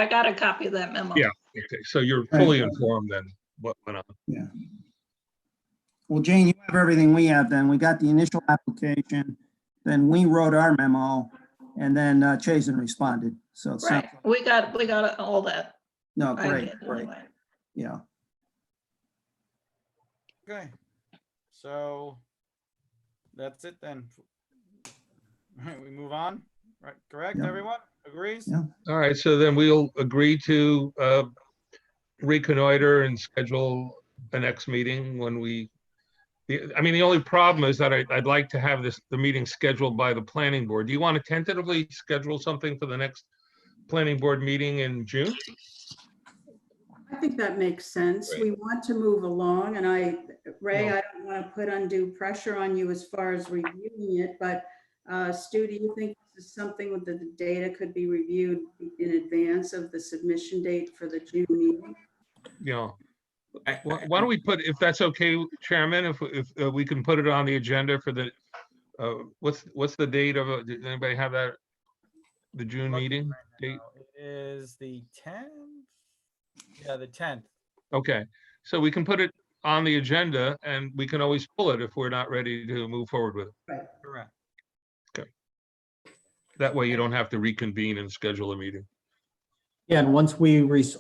got a copy of that memo. Yeah. Okay. So you're fully informed then what went on. Yeah. Well, Jane, you have everything we have then. We got the initial application, then we wrote our memo, and then Chazen responded. So it sounds Right, we got all that. No, I great, did great. anyway. Yeah. Okay, so that's it then. All right, we move on, right? Correct, Yeah. everyone agrees? Yeah. All right, so then we'll agree to reconnoiter and schedule the next meeting when I mean, the only problem is that I'd like to have the meeting scheduled by the planning board. Do you want to tentatively schedule something for the next planning board meeting in June? I think that makes sense. Right. We want to move along, and Ray, I don't want to put undue pressure on you as far as reviewing it, but Stu, do you think this is something that the data could be reviewed in advance of the submission date for the June meeting? Yeah. Why don't we put, if that's okay, Chairman, if we can put it on the agenda for the, what's the date of, does anybody have that? The June meeting date? It is the 10th? Yeah, the 10th. Okay, so we can put it on the agenda and we can always pull it if we're not ready to move forward with it. Correct. Okay. That way you don't have to reconvene and schedule a meeting. Yeah, and once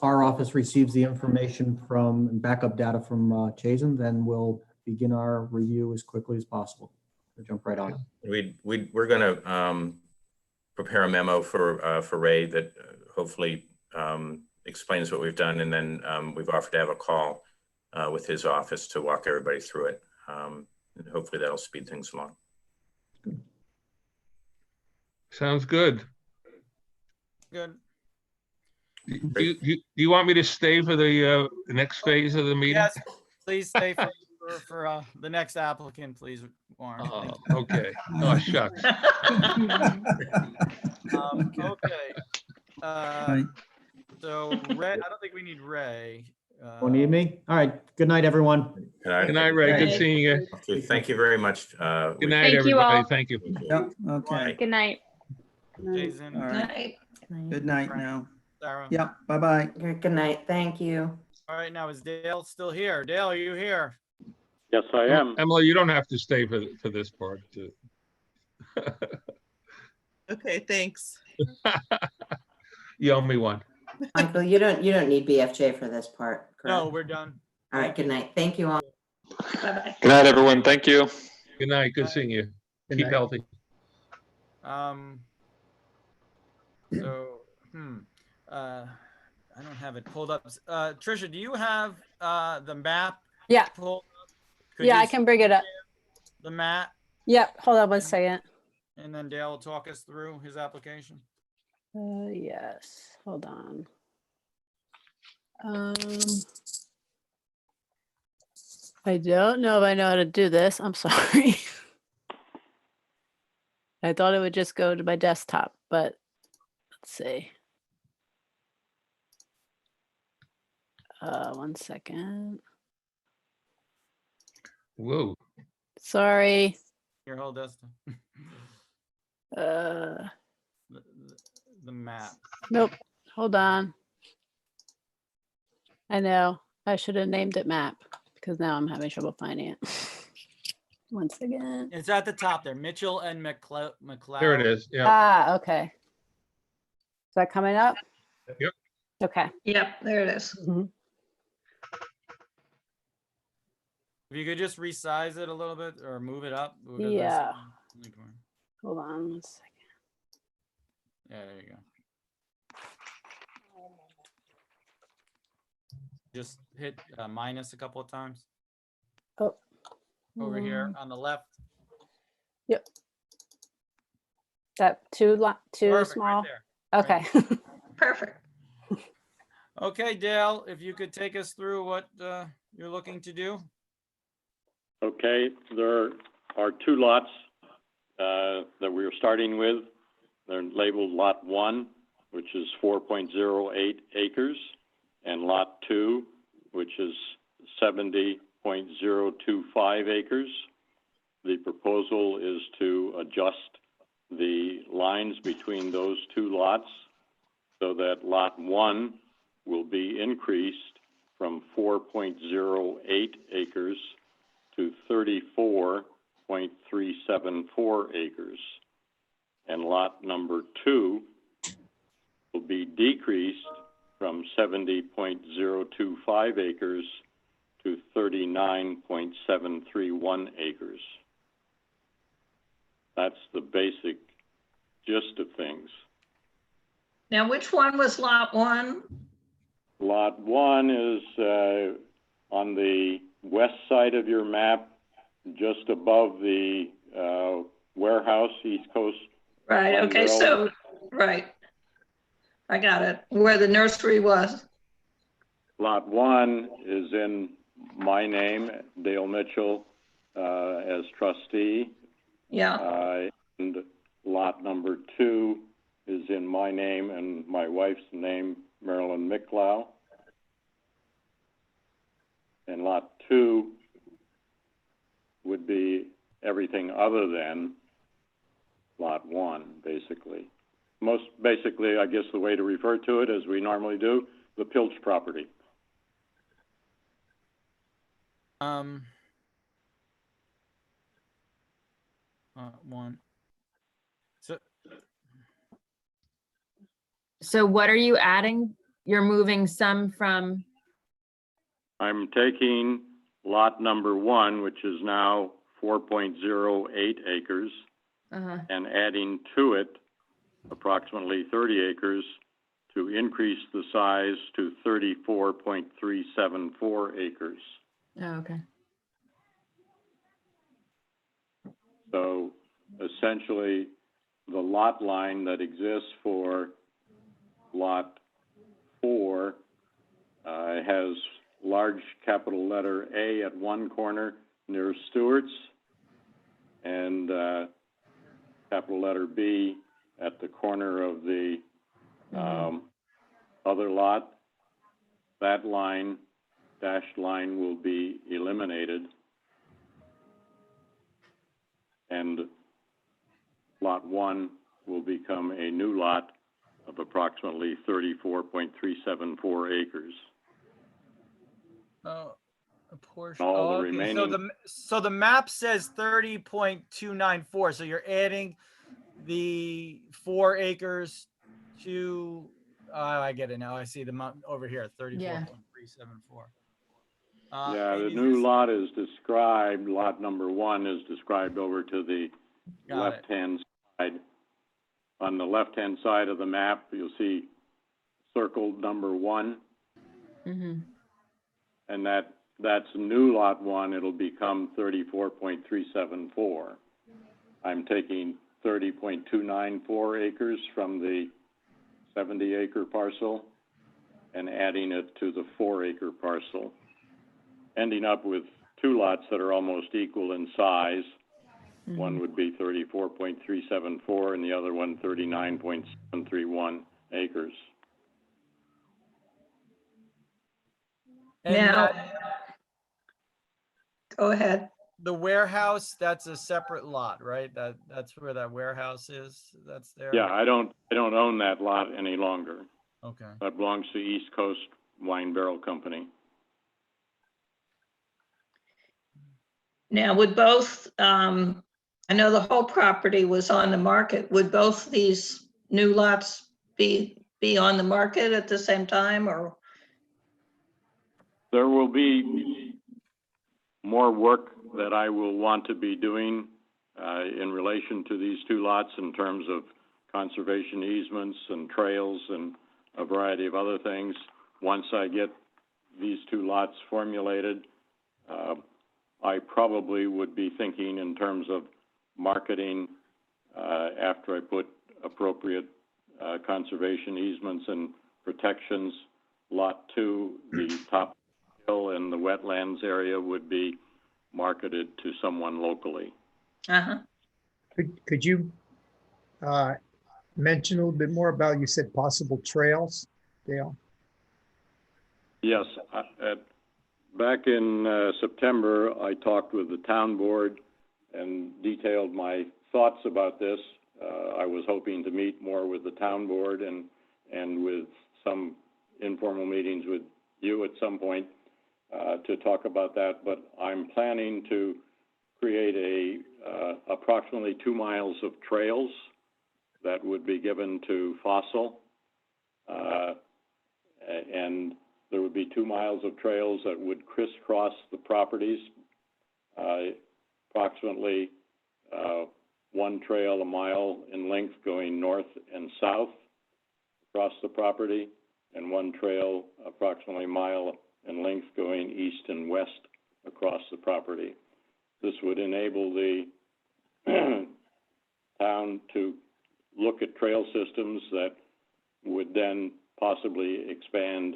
our office receives the information from and backup data from Chazen, then we'll begin our review as quickly as possible. We'll jump right on it. We're going to prepare a memo for Ray that hopefully explains what we've done, and then we've offered to have a call with his office to walk everybody through it, and hopefully that'll speed things along. Sounds good. Good. Do you want me to stay for the next phase of the meeting? Yes, please stay for the next applicant, please, Warren. Thank you. Okay. Oh, shucks. Okay. Right. So Ray, I don't think we need Ray. Don't need me? All right. Good night, everyone. Good night, Ray. Good seeing you. Okay, thank you very much. Good night, Thank you everybody. all. Thank you. Yep. Okay. Good night. Jason, All right. Good night now. Sarah. Yep. Bye-bye. Good night. Thank you. All right, now is Dale still here? Dale, are you here? Yes, I am. Emily, you don't have to stay for this part. Okay, thanks. You owe me one. Michael, you don't need BFJ for this part, correct? No, we're done. All right, good night. Thank you all. Bye-bye. Good night, everyone. Thank you. Good night. Good seeing you. Good Keep night. healthy. So, I don't have it pulled up. Trisha, do you have the map Yeah, pulled up? Could yeah, you I can bring it up. share the map, Yep, hold on one second. and then Dale will talk us through his application. Yes, hold on. I don't know if I know how to do this. I'm sorry. I thought it would just go to my desktop, but let's see. 1 second. Whoa. Sorry. Your whole desktop. Uh, The map. nope. Hold on. I know. I should have named it map because now I'm having trouble finding it. Once again. It's at the top there, Mitchell and McLeod. There it is. Yeah. Ah, okay. Is that coming up? Yep. Okay. Yep, there it is. Mhm. If you could just resize it a little bit or move it up. Yeah. Hold on 1 second. Yeah, there you go. Just hit minus a couple of times. Oh. Over here on the left. Yep. That too Perfect, small? right there. Okay. Perfect. Okay, Dale, if you could take us through what you're looking to do. Okay, there are two lots that we're starting with. They're labeled Lot 1, which is 4.08 acres, and Lot 2, which is 70.025 acres. The proposal is to adjust the lines between those two lots so that Lot 1 will be increased from 4.08 acres to 34.374 acres. And lot number 2 will be decreased from 70.025 acres to 39.731 acres. That's the basic gist of things. Now, which one was lot 1? Lot 1 is on the west side of your map, just above the warehouse, East Coast. Right, okay, so, right. I got it, where the nursery was. Lot 1 is in my name, Dale Mitchell, as trustee. Yeah. And lot number 2 is in my name and my wife's name, Marilyn Micklow. And lot 2 would be everything other than lot 1, basically. Most basically, I guess the way to refer to it, as we normally do, the Pilch property. One. So what are you adding? You're moving some from, I'm taking lot number 1, which is now 4.08 acres, and adding to it approximately 30 acres to increase the size to 34.374 acres. oh, okay. So essentially, the lot line that exists for lot 4 has large capital letter A at one corner near Stewart's, and capital letter B at the corner of the other lot. That line, dashed line, will be eliminated, and lot 1 will become a new lot of approximately 34.374 acres. A portion. All the Okay. remaining. So the map says 30.294. So you're adding the 4 acres to. I get it now. I see the map over here, 34.374. Yeah, the new lot is described. Lot number 1 is described over to the left-hand side. On the left-hand side of the map, you'll see circled number 1. And that's new lot 1. It'll become 34.374. I'm taking 30.294 acres from the 70-acre parcel and adding it to the 4-acre parcel, ending up with 2 lots that are almost equal in size. One would be 34.374 and the other one 39.731 acres. Now, go ahead. The warehouse, that's a separate lot, right? That's where that warehouse is. That's there. Yeah, I don't own that lot any longer. Okay. That belongs to East Coast Wine Barrel Company. Now, would both, I know the whole property was on the market. Would both these new lots be on the market at the same time, or? There will be more work that I will want to be doing in relation to these two lots in terms of conservation easements and trails and a variety of other things. Once I get these two lots formulated, I probably would be thinking in terms of marketing after I put appropriate conservation easements and protections. Lot 2, the top hill and the wetlands area would be marketed to someone locally. Uh-huh. Could you mention a little bit more about, you said possible trails, Dale? Yes, back in September, I talked with the town board and detailed my thoughts about this. I was hoping to meet more with the town board and with some informal meetings with you at some point to talk about that, but I'm planning to create approximately 2 miles of trails that would be given to Fossil, and there would be 2 miles of trails that would crisscross the properties, approximately one trail a mile in length going north and south across the property, and one trail approximately a mile in length going east and west across the property. This would enable the town to look at trail systems that would then possibly expand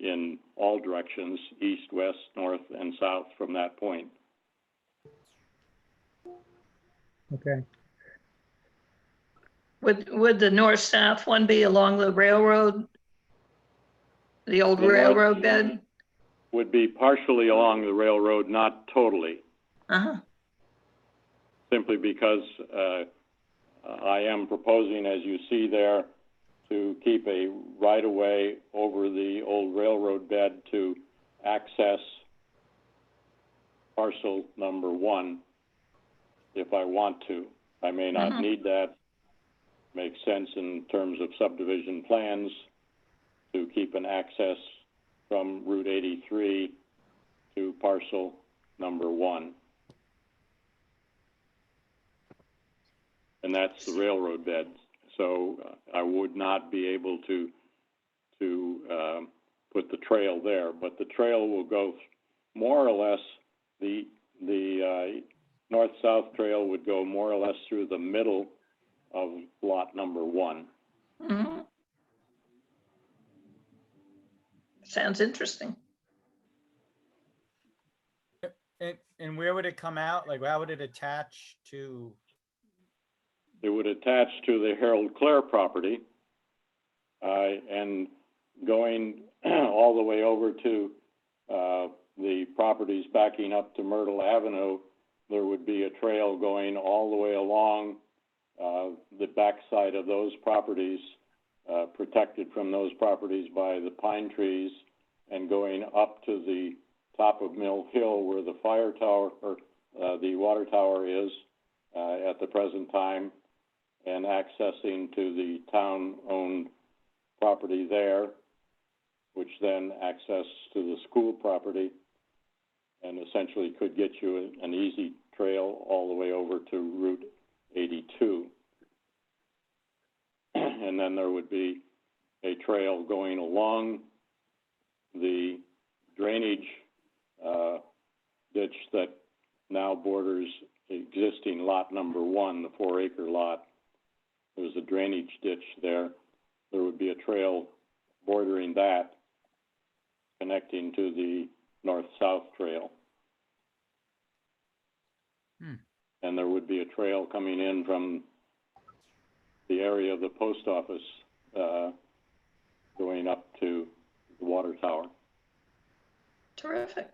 in all directions, east, west, north, and south from that point. Okay. Would the north-south one be along the railroad, the old The north railroad bed? would be partially along the railroad, not totally. Uh-huh. Simply because I am proposing, as you see there, to keep a right-of-way over the old railroad bed to access parcel number 1 if I want to. I may not need that. Makes sense in terms of subdivision plans to keep an access from Route 83 to parcel number 1. And that's the railroad bed. So I would not be able to put the trail there, but the trail will go more or less, the north-south trail would go more or less through the middle of lot number 1. Mm-hmm. Sounds interesting. And where would it come out? Like, how would it attach to? It would attach to the Harold Clare property and going all the way over to the properties backing up to Myrtle Avenue, there would be a trail going all the way along the backside of those properties, protected from those properties by the pine trees, and going up to the top of Mill Hill where the fire tower or the water tower is at the present time, and accessing to the town-owned property there, which then access to the school property, and essentially could get you an easy trail all the way over to Route 82. And then there would be a trail going along the drainage ditch that now borders existing lot number 1, the 4-acre lot. There's a drainage ditch there. There would be a trail bordering that, connecting to the north-south trail. And there would be a trail coming in from the area of the post office going up to the water tower. Terrific.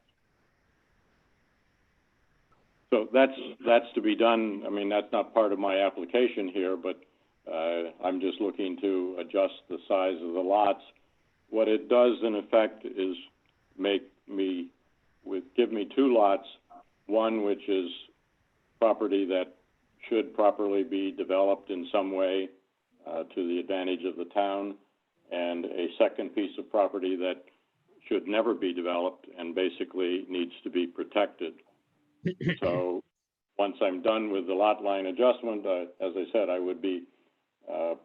So that's to be done. I mean, that's not part of my application here, but I'm just looking to adjust the size of the lots. What it does in effect is give me 2 lots One which is property that should properly be developed in some way to the advantage of the town, and a second piece of property that should never be developed and basically needs to be protected. So once I'm done with the lot line adjustment, as I said, I would be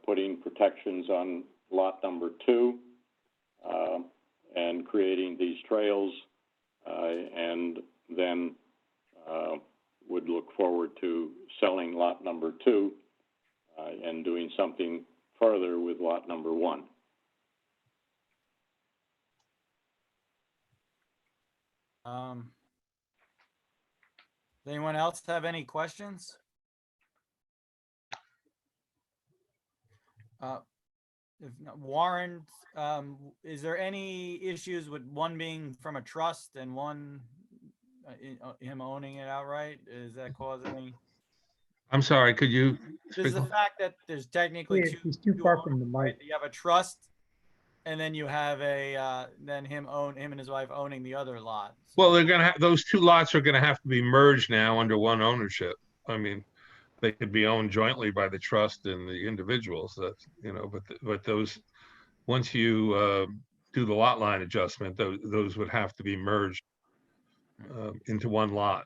putting protections on lot number 2 and creating these trails, and then would look forward to selling lot number 2 and doing something further with lot number 1. Does anyone else have any questions? If not, Warren, is there any issues with one being from a trust and one him owning it outright? Is that cause any? I'm sorry, could you This is speak? the fact that there's technically Yeah, he's too far from the right? mic. You have a trust, and then you have a then him and his wife owning the other lot. Well, they're gonna have, those 2 lots are gonna have to be merged now under one ownership. I mean, they could be owned jointly by the trust and the individuals. That's, but those, once you do the lot line adjustment, those would have to be merged into one lot,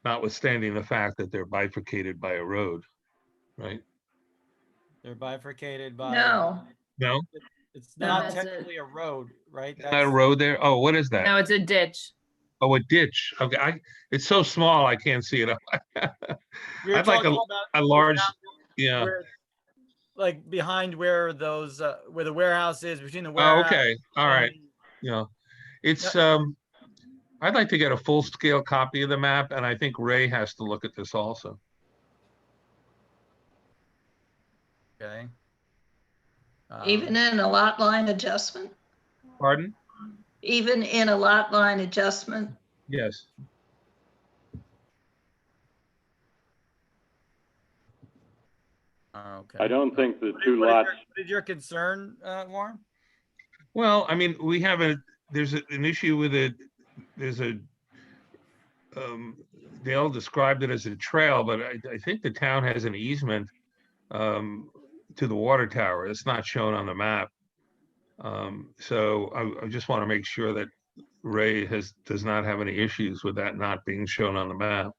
notwithstanding the fact that they're bifurcated by a road, right? They're bifurcated by. No, No, It's No, not that's technically a road, right? not a road there. Oh, what is that? No, it's a ditch. Oh, a ditch. Okay, it's so small I can't see it. You're I'd like talking a about large, yeah. where, like behind where those where the warehouse is, between the Oh, warehouse. okay, all right. Yeah, it's I'd like to get a full-scale copy of the map, and I think Ray has to look at this also. Okay. even in a lot line adjustment, Pardon? even in a lot line adjustment. Yes. Okay. I don't think the 2 lots. What is your concern, Warren? Well, I mean, there's an issue with it. There's Dale described it as a trail, but I think the town has an easement to the water tower. It's not shown on the map. So I just want to make sure that Ray does not have any issues with that not being shown on the map.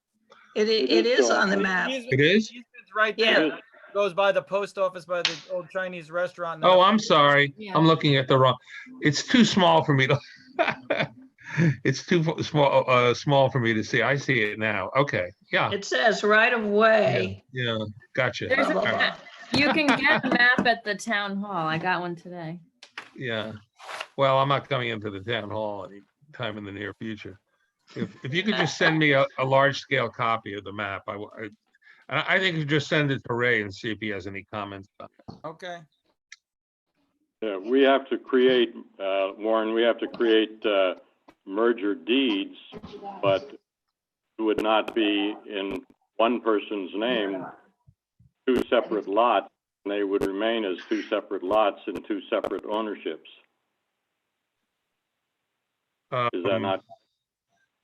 It is on the map. It is? It's right there. It goes by the post office, by the old Chinese restaurant. Oh, I'm sorry. Yeah. I'm looking at the wrong. It's too small for me to. It's too small for me to see. I see it now. Okay. Yeah. It says right of way. Yeah. Gotcha. There's All right. You can get a map at the town hall. I got one today. Yeah. Well, I'm not coming into the town hall anytime in the near future. If you could just send me a large scale copy of the map, I think you just send it to Ray and see if he has any comments. Okay. Yeah, we have to create, Warren, we have to create merger deeds, but it would not be in one person's name, 2 separate lots, and they would remain as 2 separate lots in 2 separate ownerships. Is that not?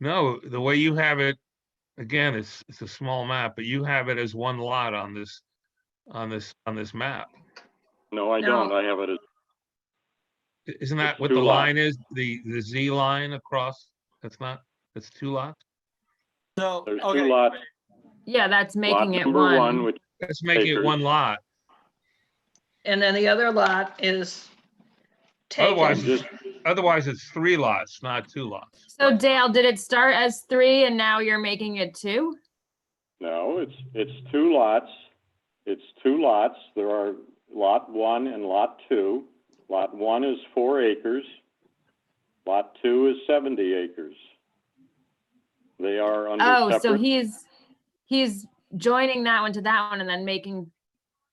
No, the way you have it, again, it's a small map, but you have it as one lot on this map. No, I don't. I have it as. Isn't that what 2 the lots. line is? The Z line across? That's 2 lots? So There's 2 lots. Yeah, that's making it number one. 1, which That's making it acres. one lot. And then the other lot is Otherwise, taken. otherwise it's 3 lots, not 2 lots. So Dale, did it start as 3 and now you're making it 2? No, it's 2 lots. It's 2 lots. There are lot 1 and lot 2. Lot 1 is 4 acres. Lot 2 is 70 acres. They are under Oh, so separate. he's joining that one to that one and then making,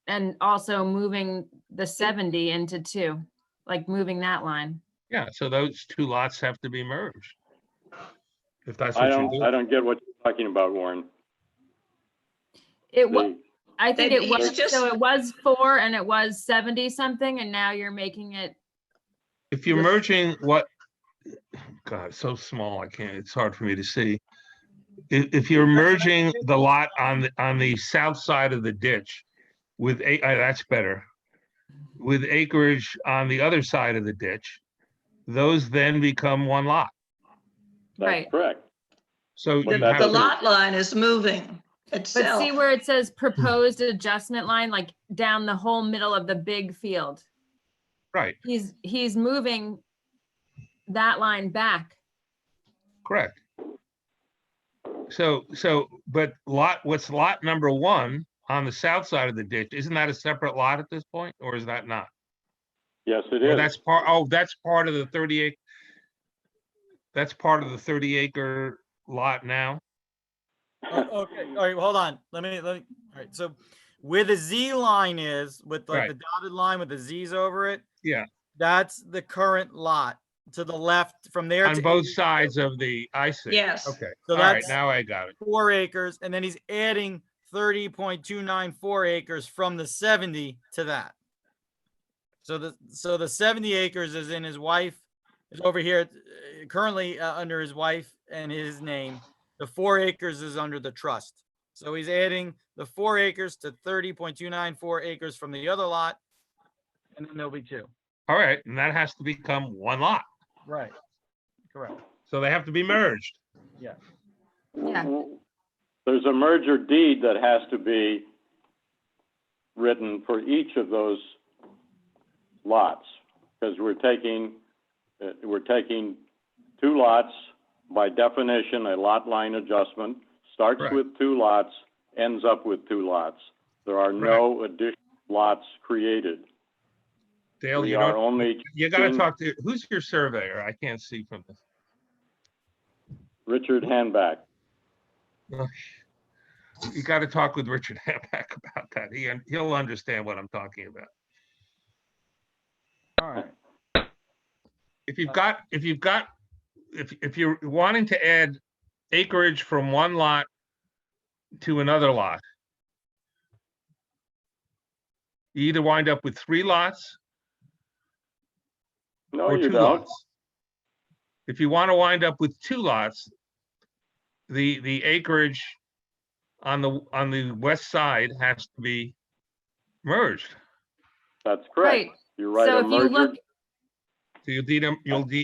and also moving the 70 into 2, like moving that line. Yeah, so those 2 lots have to be merged. If that's I what you do. don't get what you're talking about, Warren. It was, The- I think Then it was, he's just- so it was 4 and it was 70 something and now you're making it, If you're merging what, God, it's so small, it's hard for me to see. If you're merging the lot on the south side of the ditch with that's better. With acreage on the other side of the ditch, those then become one lot. Right. Correct. So you The have to, lot line is moving But itself. see where it says proposed adjustment line, like down the whole middle of the big field. right, He's moving that line back. correct. So, but what's lot number one on the south side of the ditch, isn't that a separate lot at this point, or is that not? Yes, it Or is. that's part of the 38. That's part of the 30-acre lot now. Okay, all right, hold on. Let me, all right, so where the Z line is, with like Right. the dotted line with the Z's over it, Yeah, that's the current lot to the left from there. on to both 82. sides of the, I see. Yes. Okay, So all right, that's now I got it. 4 acres, and then he's adding 30.294 acres from the 70 to that. So the 70 acres is in his wife, is over here currently under his wife and his name. The 4 acres is under the trust. So he's adding the 4 acres to 30.294 acres from the other lot, and then there'll be 2. All right, and that has to become one lot. Right. Correct. So they have to be merged. Yeah. Yeah. There's a merger deed that has to be written for each of those lots, because we're taking 2 lots. By definition, a lot line adjustment starts Correct. with 2 lots, ends up with 2 lots. There are no additional lots created. Dale, We you are don't, only you gotta changing- talk to, who's your surveyor? I can't see from this. Richard Hanback. You gotta talk with Richard Hammack about that. He'll understand what I'm talking about. All right. If you're wanting to add acreage from one lot to another lot, you either wind up with 3 lots No, or you 2 don't. lots. If you want to wind up with 2 lots, the acreage on the west side has to be merged. That's correct. Right. You write So a if you merger. look, So you'll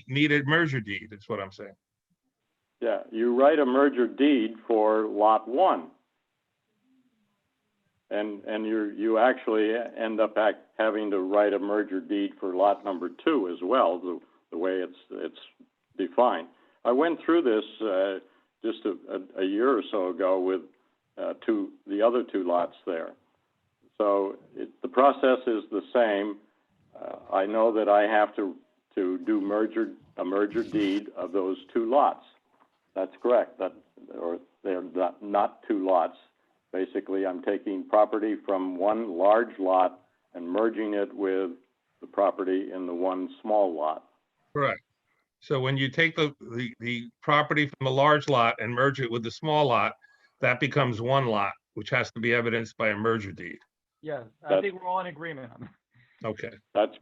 need a merger deed, that's what I'm saying. Yeah, you write a merger deed for lot 1. And you actually end up having to write a merger deed for lot number 2 as well, the way it's defined. I went through this just a year or so ago with the other 2 lots there. So the process is the same. I know that I have to do a merger deed of those 2 lots. That's correct. Or they're not 2 lots. Basically, I'm taking property from one large lot and merging it with the property in the one small lot. Correct. So when you take the property from the large lot and merge it with the small lot, that becomes one lot, which has to be evidenced by a merger deed. Yeah, I think we're all in agreement on that. Okay. That's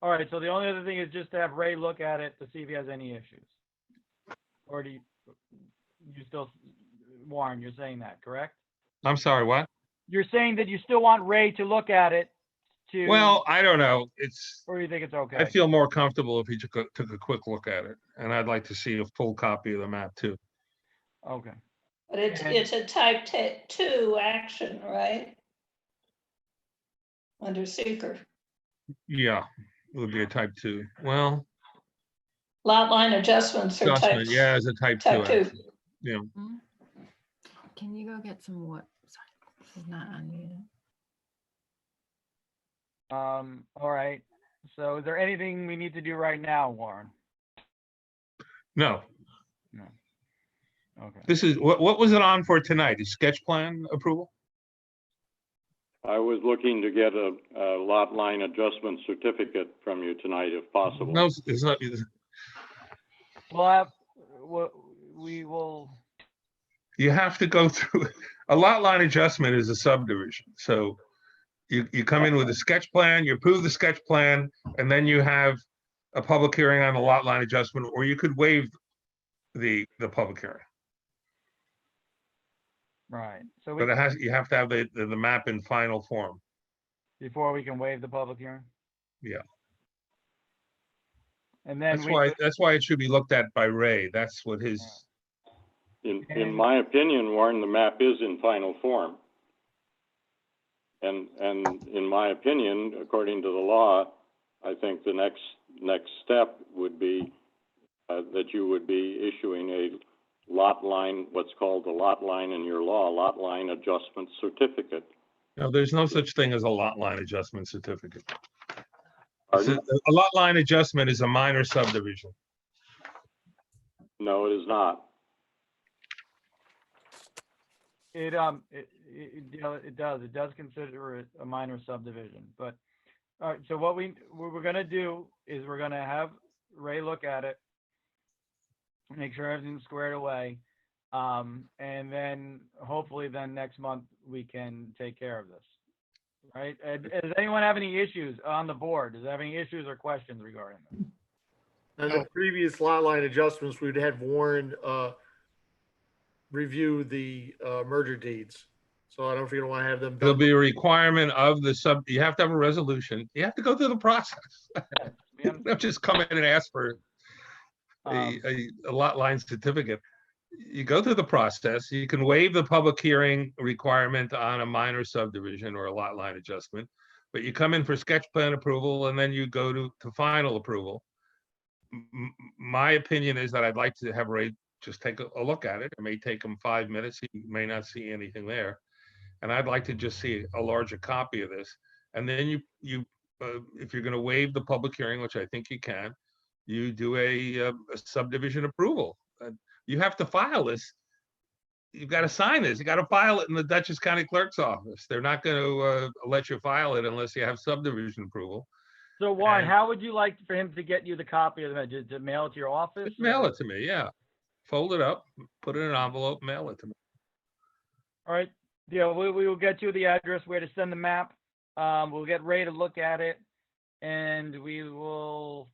All right, so the only other thing is just to have Ray look at it to see if he has any issues. Or do you still, Warren, you're saying that, correct? I'm sorry, what? You're saying that you still want Ray to look at it to. Well, I don't know. Or you think it's okay? I feel more comfortable if he took a quick look at it, and I'd like to see a full copy of the map too. Okay. But it's a type 2 action, right? Under seeker. Yeah, it would be a type 2. Well, Lot line adjustments are adjustment, type. yeah, as a type 2. Type 2. actually. Yeah. can you go get some what? Sorry, this is not unmuted. All right. So is there anything we need to do right now, Warren? No, No. Okay. this is, what was it on for tonight? Is sketch plan approval? I was looking to get a lot line adjustment certificate from you tonight, if possible. No, it's not. We will. You have to go through, a lot line adjustment is a subdivision. So you come in with a sketch plan, you approve the sketch plan, and then you have a public hearing on the lot line adjustment, or you could waive the public hearing. Right. So But you have to have the map in final form. before we can waive the public hearing? Yeah. And then That's why it should be looked at by Ray. That's what his. In my opinion, Warren, the map is in final form. And in my opinion, according to the law, I think the next step would be that you would be issuing a lot line, what's called a lot line in your law, lot line adjustment certificate. No, there's no such thing as a lot line adjustment certificate. Pardon? A lot line adjustment is a minor subdivision. No, it is not. It does consider it a minor subdivision, but all right. So what we're gonna do is we're gonna have Ray look at it, make sure everything's squared away, and then hopefully next month we can take care of this. Right? Does anyone have any issues on the board? Does have any issues or questions regarding this? And the previous lot line adjustments, we'd had Warren review the merger deeds. So I don't know if you don't want to have them There'll done. be a requirement of you have to have a resolution. You have to go through the process. You don't just come in and ask for a lot line certificate. You go through the process. You can waive the public hearing requirement on a minor subdivision or a lot line adjustment, but you come in for sketch plan approval and then you go to final approval. My opinion is that I'd like to have Ray just take a look at it. It may take him 5 minutes. He may not see anything there. And I'd like to just see a larger copy of this. And then if you're going to waive the public hearing, which I think you can, you do a subdivision approval. You have to file this. You've got to sign this. You got to file it in the Dutchess County Clerk's office. They're not going to let you file it unless you have subdivision approval. So Warren, how would you like for him to get you the copy of the to mail it to your office? Just mail it to me, yeah. Fold it up, put it in an envelope, mail it to me. All right. Yeah, we will get you the address where to send the map. We'll get Ray to look at it, and we will.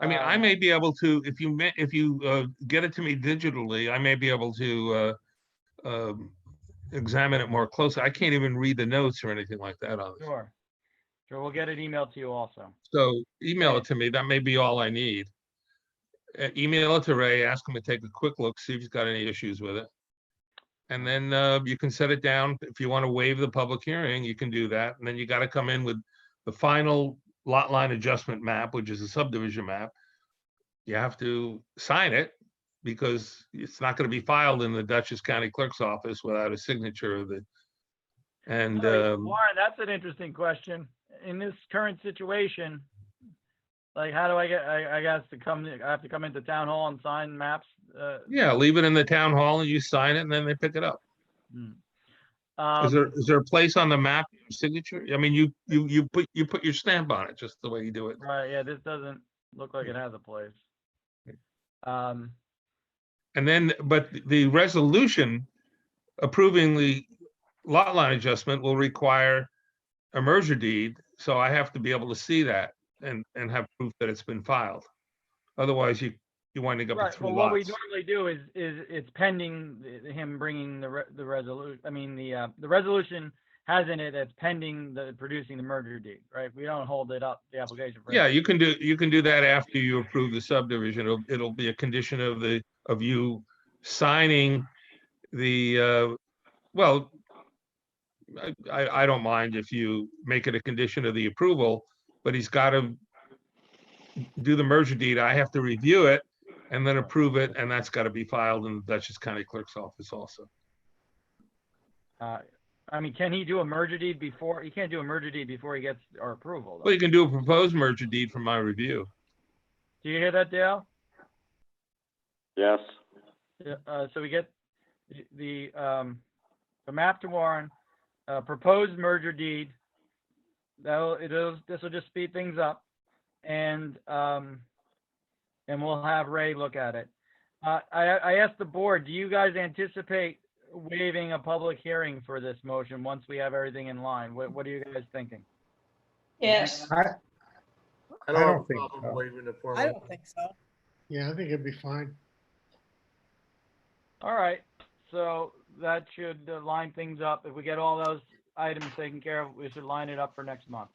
I mean, I may be able to, if you get it to me digitally, I may be able to examine it more closely. I can't even read the notes or anything like that on it. Sure. Sure, we'll get it emailed to you also. So email it to me. That may be all I need. Email it to Ray, ask him to take a quick look, see if he's got any issues with it. And then you can set it down. If you want to waive the public hearing, you can do that. And then you got to come in with the final lot line adjustment map, which is a subdivision map. You have to sign it because it's not going to be filed in the Dutchess County Clerk's office without a signature of the. And Warren, that's an interesting question. In this current situation, like, how do I get? I guess I have to come into town hall and sign maps. Yeah, leave it in the town hall and you sign it, and then they pick it up. Is there a place on the map signature? I mean, you put your stamp on it, just the way you do it. Right. Yeah. This doesn't look like it has a place. And then, but the resolution approving the lot line adjustment will require a merger deed. So I have to be able to see that and have proof that it's been filed. Otherwise, you winding up with 3 Well, lots. what we normally do is it's pending him bringing the resolution. I mean, the resolution has in it that's pending producing the merger deed, right? We don't hold it up, the application. Yeah, you can do that after you approve the subdivision. It'll be a condition of you signing the well, I don't mind if you make it a condition of the approval, but he's got to do the merger deed. I have to review it and then approve it, and that's got to be filed in the Dutchess County Clerk's office also. I mean, can he do a merger deed before? He can't do a merger deed before he gets our approval, though. Well, you can do a proposed merger deed from my review. Do you hear that, Dale? Yes. So we get the map to Warren, proposed merger deed. This will just speed things up, and we'll have Ray look at it. I asked the board, do you guys anticipate waiving a public hearing for this motion once we have everything in line? What are you guys thinking? Yes. I don't think so. Waiving the formal. I don't think so. Yeah, I think it'd be fine. All right. So that should line things up. If we get all those items taken care of, we should line it up for next month.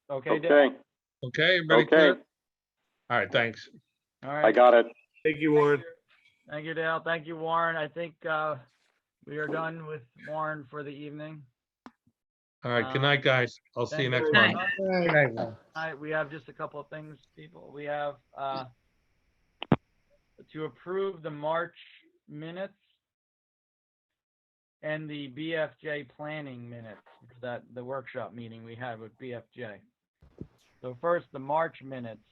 Okay, Dale? Okay, Okay, everybody okay, clear? All right, thanks. All I right. got it. Thank you, Warren. Thank you, Dale. Thank you, Warren. I think we are done with Warren for the evening. All right, good night, guys. I'll see you Thank next very month. much. Good night, Warren. All right, we have just a couple of things, people. We have to approve the March minutes and the BFJ planning minutes, that the workshop meeting we had with BFJ. So first, the March minutes.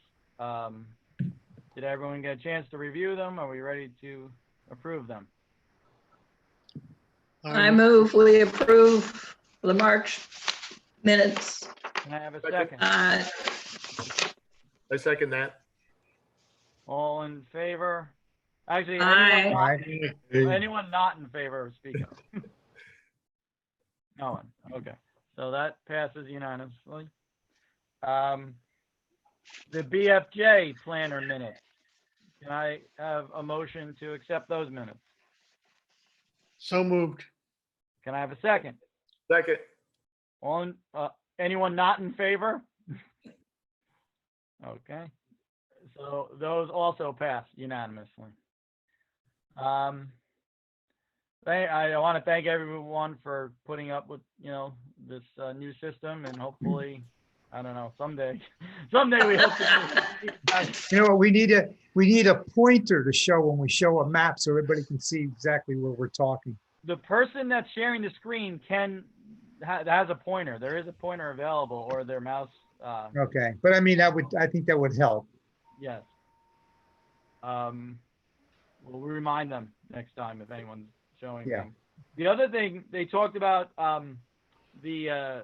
Did everyone get a chance to review them? Are we ready to approve them? I move we approve the March minutes. Can I have a second? I second that. All in favor? Actually, Aye. anyone not in favor, speak up. No one. Okay. So that passes unanimously. The BFJ planner minutes. Can I have a motion to accept those minutes? So moved. Can I have a second? Second. Anyone not in favor? Okay. So those also pass unanimously. I want to thank everyone for putting up with, this new system, and hopefully, I don't know, someday we hope to. You know what, we need a pointer to show when we show a map so everybody can see exactly where we're talking. The person that's sharing the screen has a pointer. There is a pointer available, or their mouse. Okay, but I mean, I think that would help. Yes. We'll remind them next time if anyone's showing. Yeah. Things. The other thing they talked about, the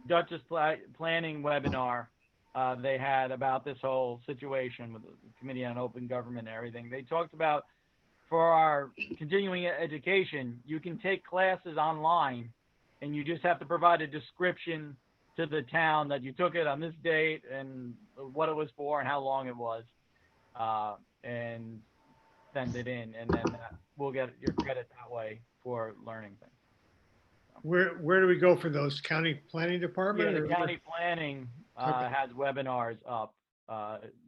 Duchess planning webinar they had about this whole situation with the Committee on Open Government and everything. They talked about, for our continuing education, you can take classes online, and you just have to provide a description to the town that you took it on this date and what it was for and how long it was, and send it in, and then we'll get your credit that way for learning things. Where do we go for those? County Planning Department? Yeah, or the county planning Okay. has webinars up.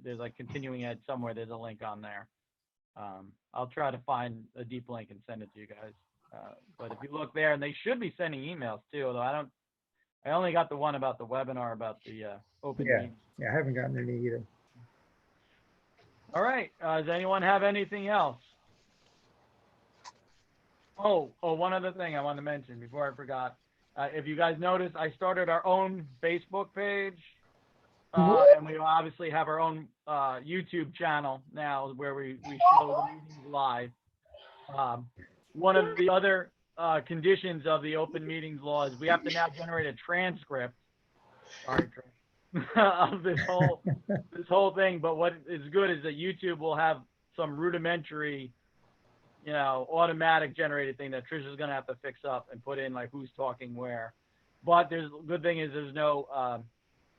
There's like continuing ed somewhere. There's a link on there. I'll try to find a deep link and send it to you guys. But if you look there, and they should be sending emails too, although I only got the one about the webinar about the open meeting. Yeah, I haven't gotten any either. All right. Does anyone have anything else? Oh, one other thing I wanted to mention before I forgot. If you guys noticed, I started our own Facebook page. And we obviously have our own YouTube channel now where we show the meetings live. One of the other conditions of the open meetings law is we have to now generate a transcript. Sorry, of this whole thing. But what is good is that YouTube will have some rudimentary, automatic generated thing that Trisha's gonna have to fix up and put in, like who's talking where. But the good thing is there's no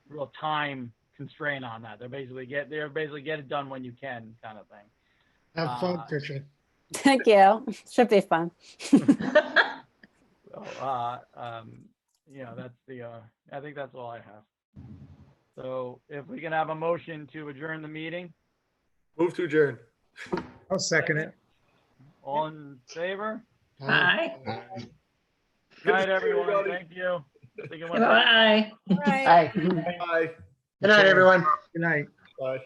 real time constraint on that. They're basically get it done when you can, kind of thing. Have fun, Tricia. Thank you. Should be fun. That's I think that's all I have. So if we can have a motion to adjourn the meeting. Move to adjourn. I'll second it. All in favor? Aye. Good night, everyone. Thank you. See you Wednesday. Bye. Right. Bye. Good night, everyone. Good night. Bye.